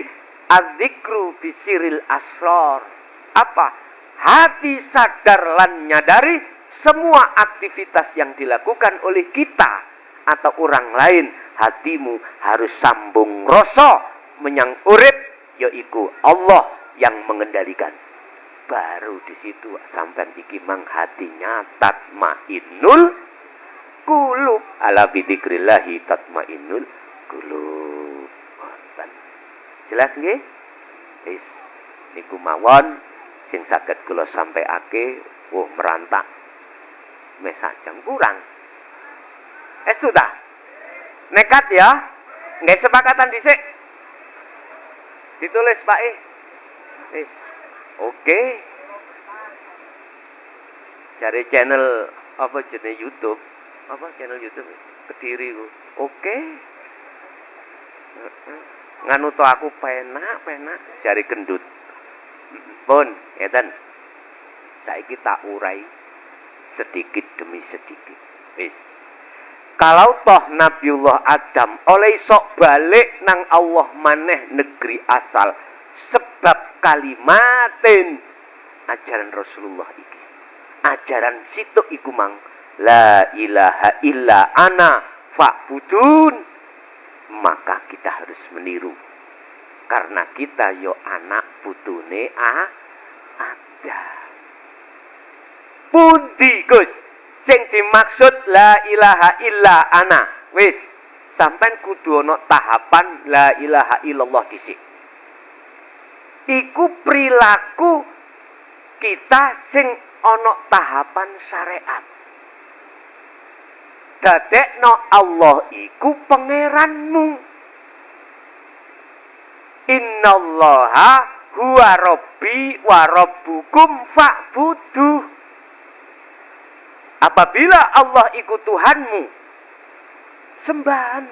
Adzikru bisiril asrar. Apa? Hati sadar lan nyadari semua aktivitas yang dilakukan oleh kita atau orang lain, hatimu harus sambung rasa menyang urip, yaitu Allah yang mengendalikan. Baru di situ sampai iki mang hatinya tatmainnul qulub. Ala bidzikrillahi tatmainnul qulub. Jelas nggih? Wis niku mawon sing saged kula sampaiake. Merantak mesajang kurang. Estu ta? Nekat ya? Nggih sepakatan dhisik. Ditulis Pak Wis. Oke. Cari channel apa jenis YouTube? Apa channel YouTube? Kediri ku. Oke. Nganu to aku penak cari kendut. Pun, ngeten. Saiki tak urai sedikit demi sedikit. Wis. Kalau toh Nabiullah Adam oleh sok balik nang Allah maneh negeri asal sebab kalimatin ajaran Rasulullah iki. Ajaran situ iku mang la ilaha illa ana fa'budun. Maka kita harus meniru. Karena kita yo anak putune ada. Pundi Gus sing dimaksud la ilaha illa ana? Wis, sampean kudu ana tahapan la ilaha illallah dhisik. Iku perilaku kita sing ana tahapan syariat. Dadekno Allah iku pangeranmu. Innallaha huwa rabbi wa rabbukum fa'buduh. Apabila Allah iku Tuhanmu, sembahan.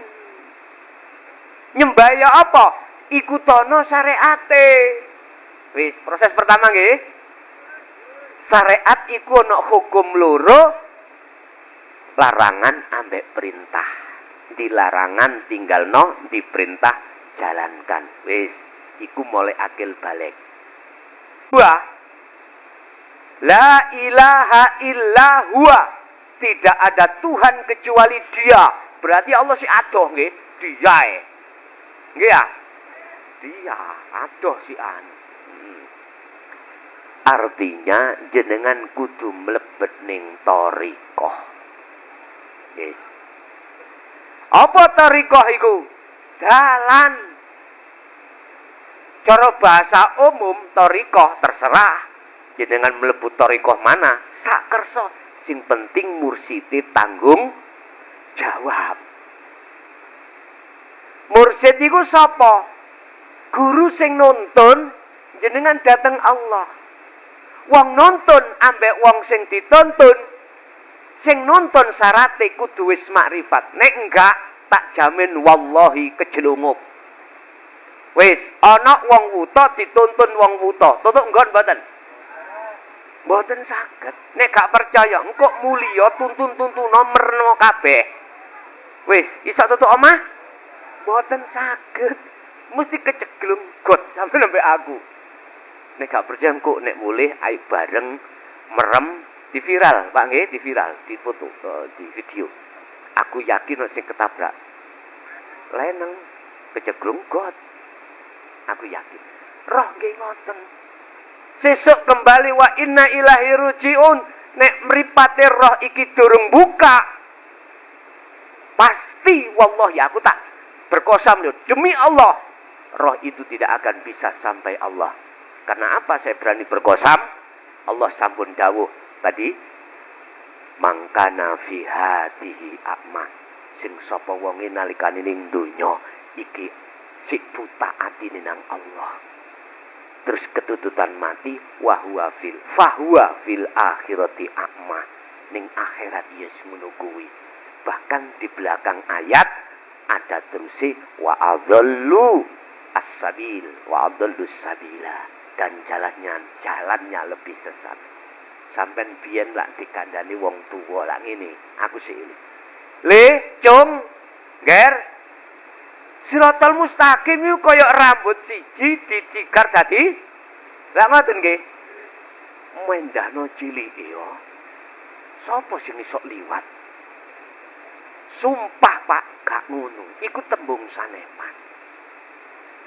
Nyembah ya apa? Ikutono syariate. Wis, proses pertama nggih. Syariat iku ana hukum loro, larangan ambek perintah. Dilarangan tinggalno, diperintah jalankan. Wis, iku mulai akil balik. Dua, la ilaha illa huwa. Tidak ada Tuhan kecuali Dia. Berarti Allah si adoh nggih, Diae. Nggih ya? Dia adoh si an. Artinya jenengan kudu mlebet ning thariqah. Yes. Apa thariqah iku? Dalan. Cara bahasa umum thariqah terserah jenengan mlebu thariqah mana, sak kersa. Sing penting mursite tanggung jawab. Mursid iku sapa? Guru sing nuntun jenengan dateng Allah. Wong nonton ambek wong sing ditonton, sing nonton syarate kudu wis makrifat. Nek enggak, tak jamin wallahi kejelungup. Wis ana wong wuta dituntun wong wuta. Tutuk nggon mboten? Mboten saged. Nek gak percaya, engko mulya tuntun-tuntuno merno kabeh. Wis, iso tutuk omah? Mboten saged. Mesti keceglung got sampe nembe aku. Nek gak percaya engko nek mulih ayo bareng merem di viral, Pak nggih, di viral, di foto, di video. Aku yakin sing ketabrak. Leneng keceglung got. Aku yakin. Roh nggih ngoten. Sesuk kembali wa inna ilahi rujiun. Nek mripate roh iki durung buka. Pasti wallahi aku tak berkosam lho. Demi Allah. Roh itu tidak akan bisa sampai Allah. Karena apa saya berani berkosam? Allah sampun dawuh tadi. Mangkana fi hatihi a'ma. Sing sapa wonge nalikane ning donya iki sik buta atine nang Allah. Terus ketututan mati fahuwa fil akhirati a'ma. Ning akhirat yes ngono kuwi. Bahkan di belakang ayat ada terusi wa adallu as-sabil wa adallu sabila. Dan jalannya lebih sesat. Sampai biyen lak dikandani wong tuwa lak ngene, aku sik ini. Le, cung, ger. Siratal mustaqim iku kaya rambut siji dicikar dadi lak ngoten nggih. Mendahno cilike yo. Sopo sing iso liwat? Sumpah Pak, gak ngono. Iku tembung sanepan.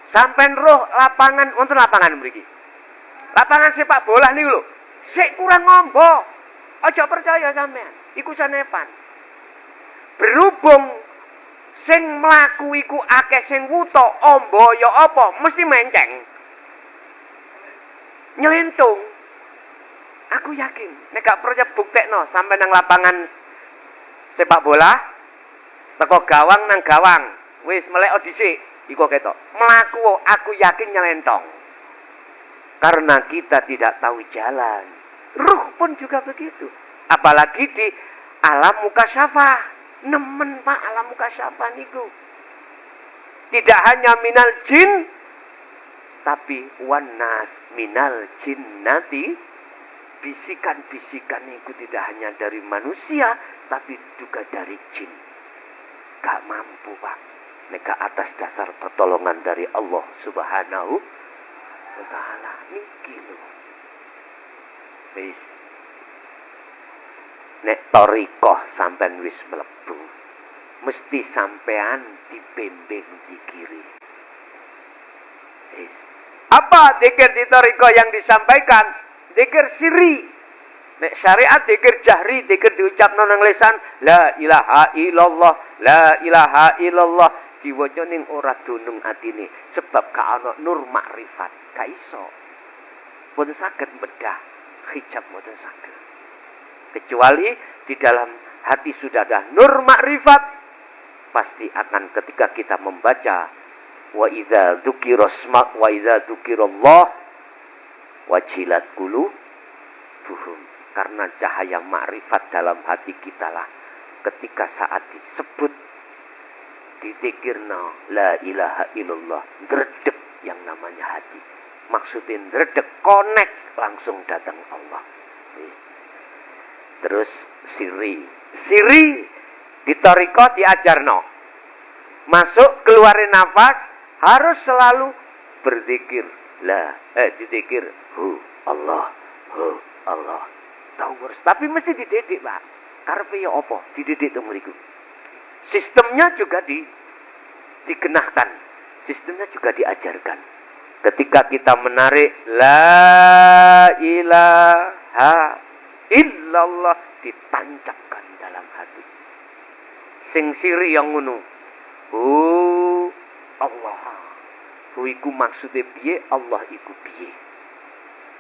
Sampai roh lapangan, wonten lapangan mriki. Lapangan sepak bola niku lho. Sik kurang ngombo. Aja percaya sampean. Iku sanepan. Berhubung sing mlaku iku akeh sing wuta, ombo ya apa? Mesti menceng. Nyelentung. Aku yakin nek gak percaya buktekno sampai nang lapangan sepak bola teko gawang nang gawang. Wis melek dhisik iku ketok. Mlaku aku yakin nyelentong. Karena kita tidak tahu jalan. Ruh pun juga begitu. Apalagi di alam mukasyafah. Nemen Pak alam mukasyafah niku. Tidak hanya minal jin. Tapi wanas minal jinnati. Bisikan-bisikan itu tidak hanya dari manusia. Tapi juga dari jin. Gak mampu Pak. Mereka atas dasar pertolongan dari Allah Subhanahu wa ta'ala. Niki lho. Wis. Nek torikoh sampean wis mlebu, mesti sampean dibimbing di kiri. Wis. Apa zikir di torikoh yang disampaikan? Zikir siri. Nek syariat zikir jahri, zikir diucapno nang lisan, la ilaha illallah, la ilaha illallah. Diwaca ning ora dunung atine sebab gak ana nur makrifat. Gak iso. Boten saged bedah hijab boten saged. Kecuali di dalam hati sudah ada nur makrifat, pasti akan ketika kita membaca wa idza dzukirasma wa idza dzukirallah wajilat qulubuhum. Karena cahaya makrifat dalam hati kita lah ketika saat disebut didikirna la ilaha illallah, dredeg yang namanya hati. Maksudnya dredeg, connect langsung datang Allah. Terus siri di toriko diajarno. Masuk keluarin nafas harus selalu berzikir didikir Allah. Tahu harus, tapi mesti dididik Pak. Karepe ya apa? Dididik teng mriku. Sistemnya juga dikenahkan. Sistemnya juga diajarkan. Ketika kita menarik la ilaha illallah ditancapkan dalam hati. Sing siri yang ngono. Allah. Iku maksude piye? Allah iku piye?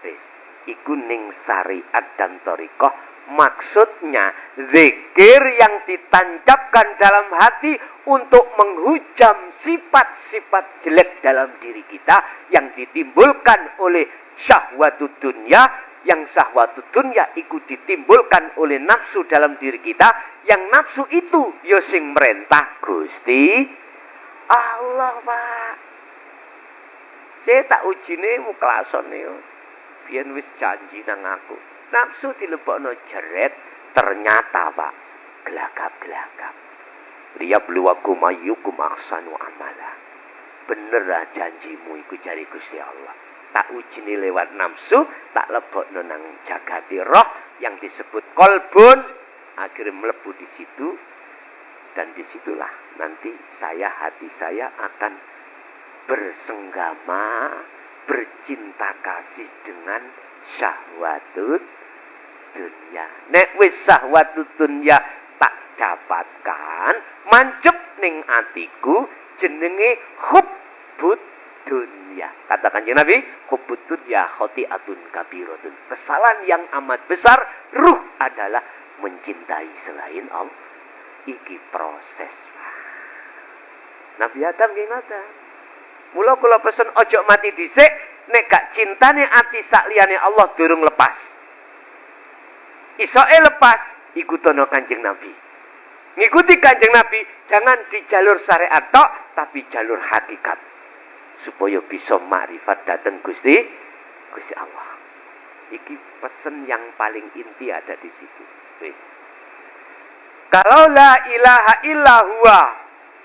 Wis, iku ning syariat dan thariqah. Maksudnya zikir yang ditancapkan dalam hati untuk menghujam sifat-sifat jelek dalam diri kita yang ditimbulkan oleh syahwatud dunya, yang syahwatut dunya iku ditimbulkan oleh nafsu dalam diri kita, yang nafsu itu ya sing merentah Gusti Allah, Pak. Saya tak ujine muklasone yo. Biyen wis janji nang aku. Nafsu dilebokno jeret, ternyata Pak gelagap-gelagap. Liyabluwakum ayyukum ahsanu amala. Bener lah janjimu iku jari Gusti Allah. Tak ujine lewat nafsu, tak lebokno nang jagati roh yang disebut kolbun, akhirnya melebu di situ, dan disitulah nanti hati saya akan bersenggama, bercinta kasih dengan syahwatut dunya. Nek wis syahwatut dunya tak dapatkan, mancep ning atiku, jenenge hubbud dunya. Kata Kanjeng Nabi, hubbud dunya khoti'atun kabiratun. Kesalahan yang amat besar, ruh adalah mencintai selain Allah. Iki proses. Nabi Adam nggih ngoten. Mula kula pesen ojo mati dhisik, nek gak cintane ati sak liyane Allah durung lepas. Isoke lepas, ikutono Kanjeng Nabi. Ngikuti Kanjeng Nabi, jangan di jalur syariat tok, tapi jalur hakikat. Supaya bisa makrifat datang Gusti Allah. Iki pesen yang paling inti ada di situ. Wis. Kalau la ilaha illa huwa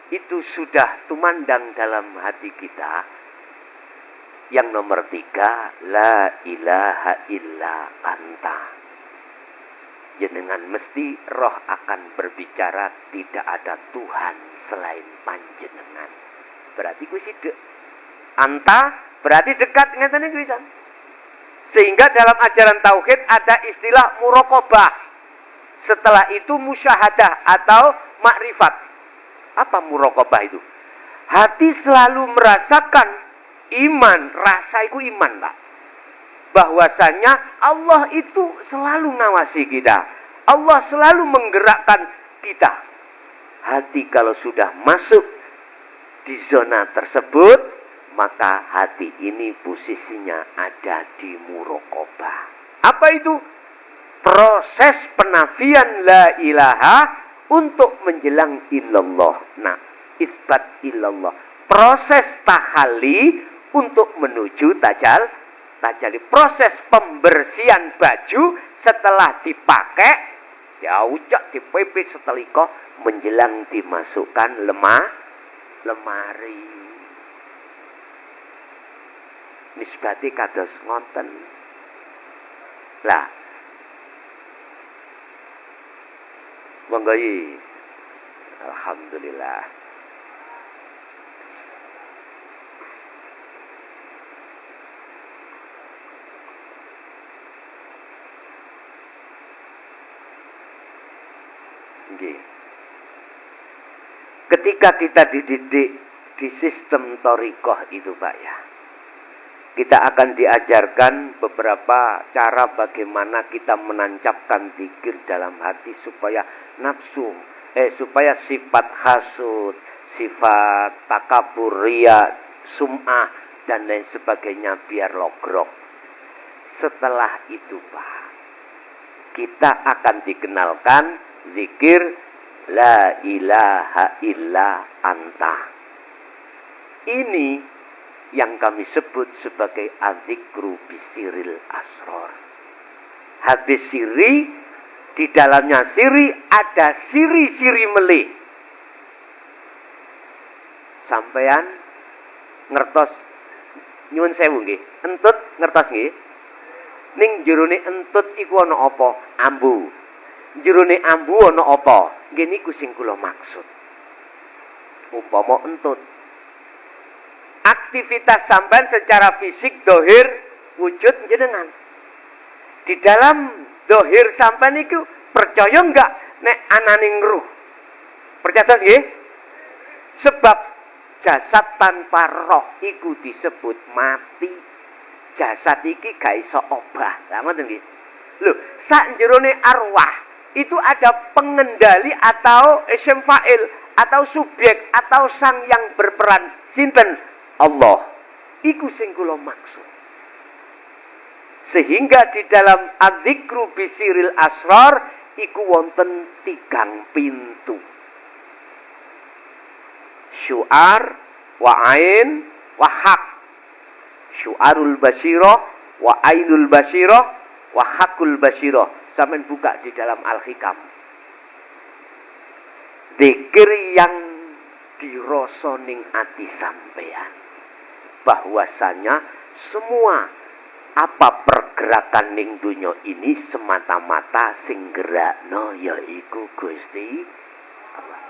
itu sudah tumandang dalam hati kita. Yang nomor 3, la ilaha illa anta. Jenengan mesti roh akan berbicara, tidak ada Tuhan selain panjenengan. Berarti ku sidek. Anta berarti dekat ngeten iki pisan. Sehingga dalam ajaran tauhid ada istilah muraqabah. Setelah itu musyahadah atau makrifat. Apa muraqabah itu? Hati selalu merasakan iman, rasa itu iman, Pak. Bahwasanya Allah itu selalu ngawasi kita. Allah selalu menggerakkan kita. Hati kalau sudah masuk di zona tersebut, maka hati ini posisinya ada di muraqabah. Apa itu? Proses penafian la ilaha untuk menjelang illallah. Nah, isbat illallah. Proses tahalli untuk menuju tajali. Proses pembersihan baju setelah dipakai, diaucak, dipepit setelika menjelang dimasukkan lemari. Nisbati kados ngoten. Lah, monggo iki. Alhamdulillah. Nggih. Ketika kita dididik di sistem thariqah itu, Pak ya. Kita akan diajarkan beberapa cara bagaimana kita menancapkan zikir dalam hati supaya supaya sifat hasud, sifat takabur, riya, sum'ah dan lain sebagainya biar logrok. Setelah itu, Pak, kita akan dikenalkan zikir la ilaha illa anta. Ini yang kami sebut sebagai adzikru bisiril asror. Habis siri, di dalamnya siri ada siri-siri melih. Sampean ngertos nyuwun sewu nggih, entut ngertos nggih. Ning jerone entut iku ana apa? Ambu. Jerone ambu ana apa? Nggih niku sing kula maksud. Umpama entut, aktivitas sampean secara fisik dohir wujud jenengan. Di dalam dohir sampean itu percaya enggak nek ananing ruh? Percaya nggih? Sebab jasad tanpa roh iku disebut mati. Jasad iki gak iso obah. Lah ngoten nggih. Lho, sak jerone arwah itu ada pengendali atau isim fa'il atau subjek atau sang yang berperan. Sinten? Allah. Iku sing kula maksud. Sehingga di dalam adzikru bisiril asrar iku wonten 3 pintu. Syu'ar wa ain wa haq. Syu'arul basyirah wa ainul basyirah wa haqul basyirah. Sampeyan buka di dalam Al-Hikam. Zikir yang dirasa ning ati sampeyan. Bahwasanya semua apa pergerakan ning dunya ini semata-mata sing gerakno yaiku Gusti Allah.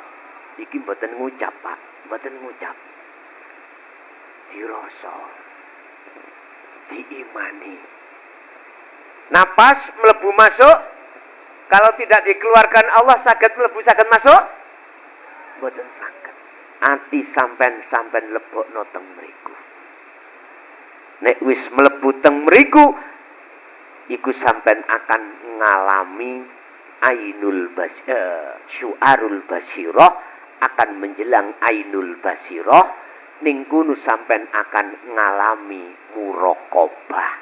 Iki mboten ngucap, Pak, mboten ngucap. Dirasa, diimani. Napas mlebu masuk, kalau tidak dikeluarkan Allah saged mlebu saged masuk? Mboten saged. Ati sampean lebokno teng mriku. Nek wis mlebu teng mriku iku sampean akan ngalami ainul syu'arul basyirah, akan menjelang ainul basyirah, ning kono sampean akan ngalami muraqabah.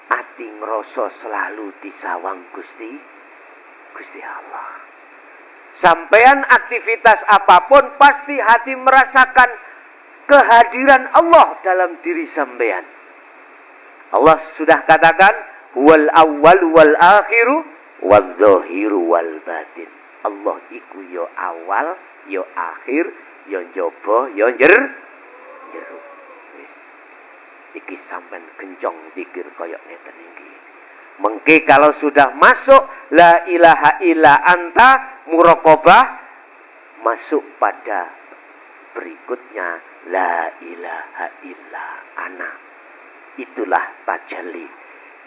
Ati ngrasa selalu disawang Gusti Allah. Sampean aktivitas apapun pasti hati merasakan kehadiran Allah dalam diri sampean. Allah sudah katakan, wal awwal wal akhiru wal zahiru wal batin. Allah iku yo awal, yo akhir, yo njaba, yo jero. Wis. Iki sampean kencang zikir kaya ngeten iki. Mengke kalau sudah masuk la ilaha illa anta muraqabah, masuk pada berikutnya la ilaha illa ana. Itulah tajalli.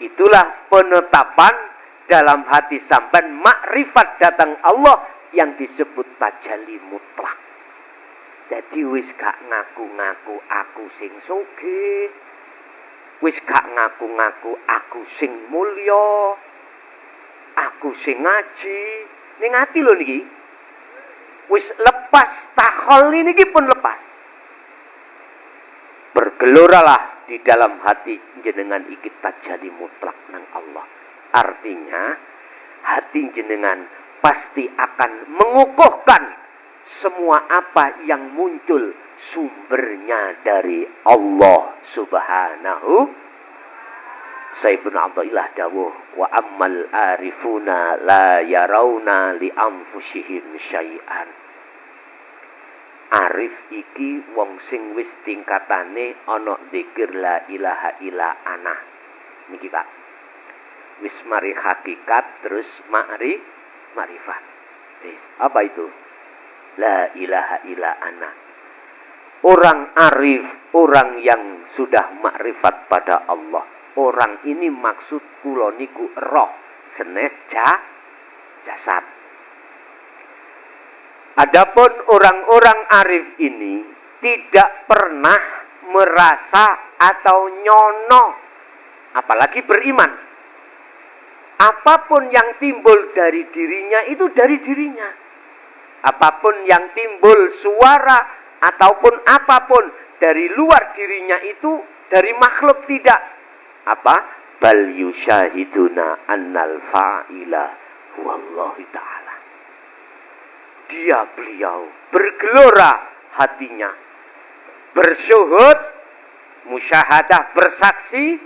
Itulah penetapan dalam hati sampean makrifat datang Allah yang disebut tajalli mutlak. Jadi wis gak ngaku-ngaku aku sing sugih. Wis gak ngaku-ngaku aku sing mulya. Aku sing ngaji. Ning ati lho niki. Wis lepas takhol niki pun lepas. Bergeloralah di dalam hati jenengan iki tajalli mutlak nang Allah. Artinya hati jenengan pasti akan mengukuhkan semua apa yang muncul sumbernya dari Allah Subhanahu. Sayyidina Abdullah dawuh, wa ammal arifuna la yarawna li anfusihim syai'an. Arif iki wong sing wis tingkatane ana zikir la ilaha illa ana. Niki Pak. Wis mari hakikat terus ma'rifat. Wis, apa itu? La ilaha illa ana. Orang arif, orang yang sudah makrifat pada Allah. Orang ini maksud kula niku roh, senes jasad. Adapun orang-orang arif ini tidak pernah merasa atau nyono, apalagi beriman. Apapun yang timbul dari dirinya itu dari dirinya. Apapun yang timbul suara ataupun apapun dari luar dirinya itu dari makhluk tidak. Apa? Bal yusyahiduna annal fa'ila huwallahi ta'ala. Beliau bergelora hatinya. Bersyuhud, musyahadah, bersaksi,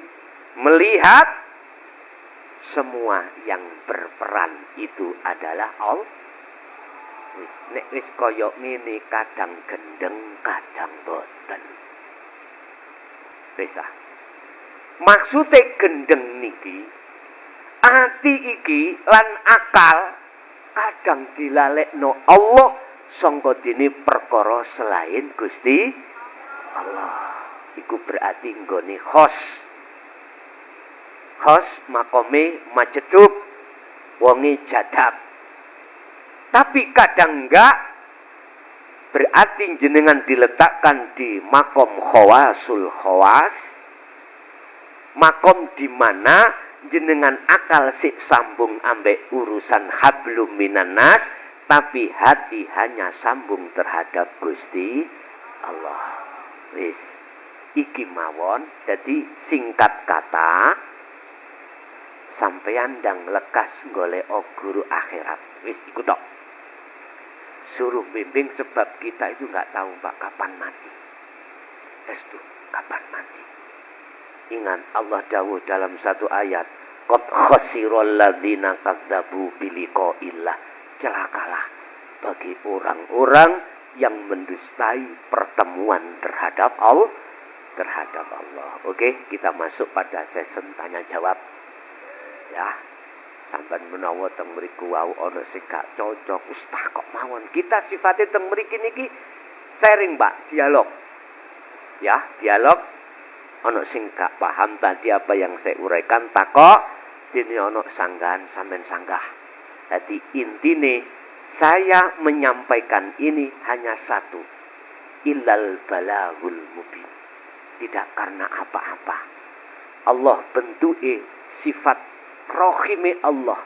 melihat semua yang berperan itu adalah Allah. Nek wis kaya ngene kadang gendeng, kadang boten. Wis ah. Maksude gendeng niki ati iki lan akal kadang dilalekno Allah sangka dene perkara selain Gusti Allah. Iku berarti nggone khos makome majedub, wonge jadab. Tapi kadang enggak, berarti jenengan diletakkan di makom khawasul khawas, makom di mana jenengan akal sik sambung ambek urusan hablum minan nas, tapi hati hanya sambung terhadap Gusti Allah. Wis, iki mawon dadi singkat kata sampeyan ndang lekas golek guru akhirat. Wis iku tok. Suruh bimbing sebab kita itu enggak tahu Pak kapan mati. Estu kapan mati. Ingat Allah dawuh dalam satu ayat, qad khasiral ladzina kadzdzabu biliqa'illah. Celakalah bagi orang-orang yang mendustai pertemuan terhadap Allah. Oke, kita masuk pada sesi tanya jawab. Ya. Sampai menawa teng mriku wau ana sing gak cocok, wis takok mawon. Kita sifate teng mriki niki sharing, Pak, dialog. Ya, dialog. Ana sing gak paham tadi apa yang saya uraikan, takok, dene ana sanggahan sampean sanggah. Jadi intine saya menyampaikan ini hanya satu. Illal balagul mubin. Tidak karena apa-apa. Allah bentuke sifat rohime Allah.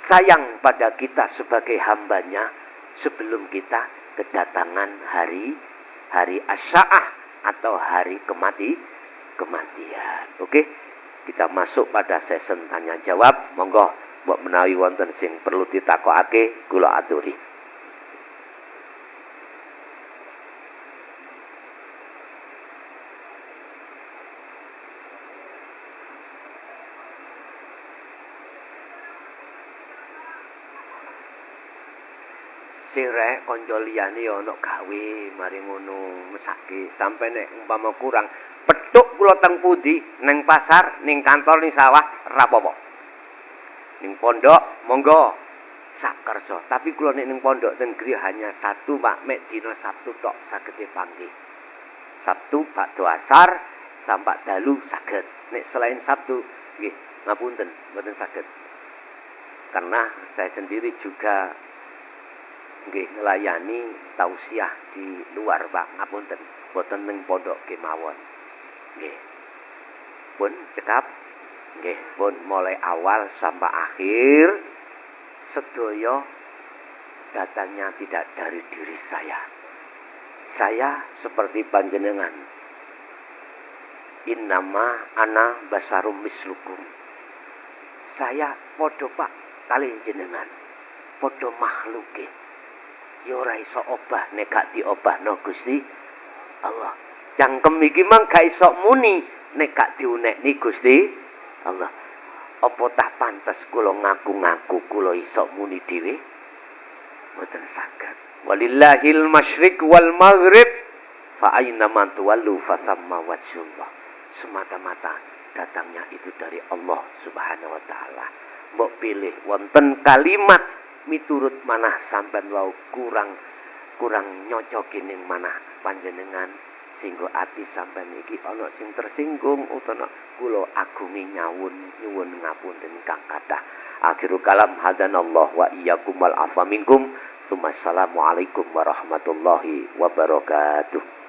Sayang pada kita sebagai hambanya sebelum kita kedatangan hari asya'ah atau hari kematian. Oke, kita masuk pada sesi tanya jawab. Monggo, mbok menawi wonten sing perlu ditakokake kula aturi. Sirek kanca liyane ya ana gawe mari ngono mesake sampe nek umpama kurang petuk kula teng pundi ning pasar ning kantor ning sawah ra apa-apa ning pondok monggo sakersa tapi kula nek ning pondok ten griya hanya satu Pak mek dina Sabtu tok saged dipanggih Sabtu bakdo asar sampak dalu saged nek selain Sabtu nggih ngapunten mboten saged karena saya sendiri juga nggih ngelayani tausiah di luar Pak ngapunten boten ning pondok kemawon nggih pun cekap nggih pun mulai awal sampai akhir sedaya datangnya tidak dari diri saya seperti panjenengan innama ana basarum mislukum saya podo Pak kali jenengan podo makhluke ya ora iso obah nek gak diobahno Gusti Allah. Cangkem iki mang gak iso muni nek gak diunekni Gusti Allah. Apa tah pantes kula ngaku-ngaku kula iso muni dhewe? Mboten saged. Walillahil masyriq wal maghrib fa aina man tuwallu fa thamma wajhullah. Semata-mata datangnya itu dari Allah Subhanahu wa taala. Mbok pilih wonten kalimat miturut manah sampean wau kurang nyocokin ning manah panjenengan singgo ati sampean iki ana sing tersinggung utawa kula agungi nyuwun ngapunten ingkang kathah. Akhirul kalam hadanallah wa iyyakum wal afa minkum. Assalamualaikum warahmatullahi wabarakatuh.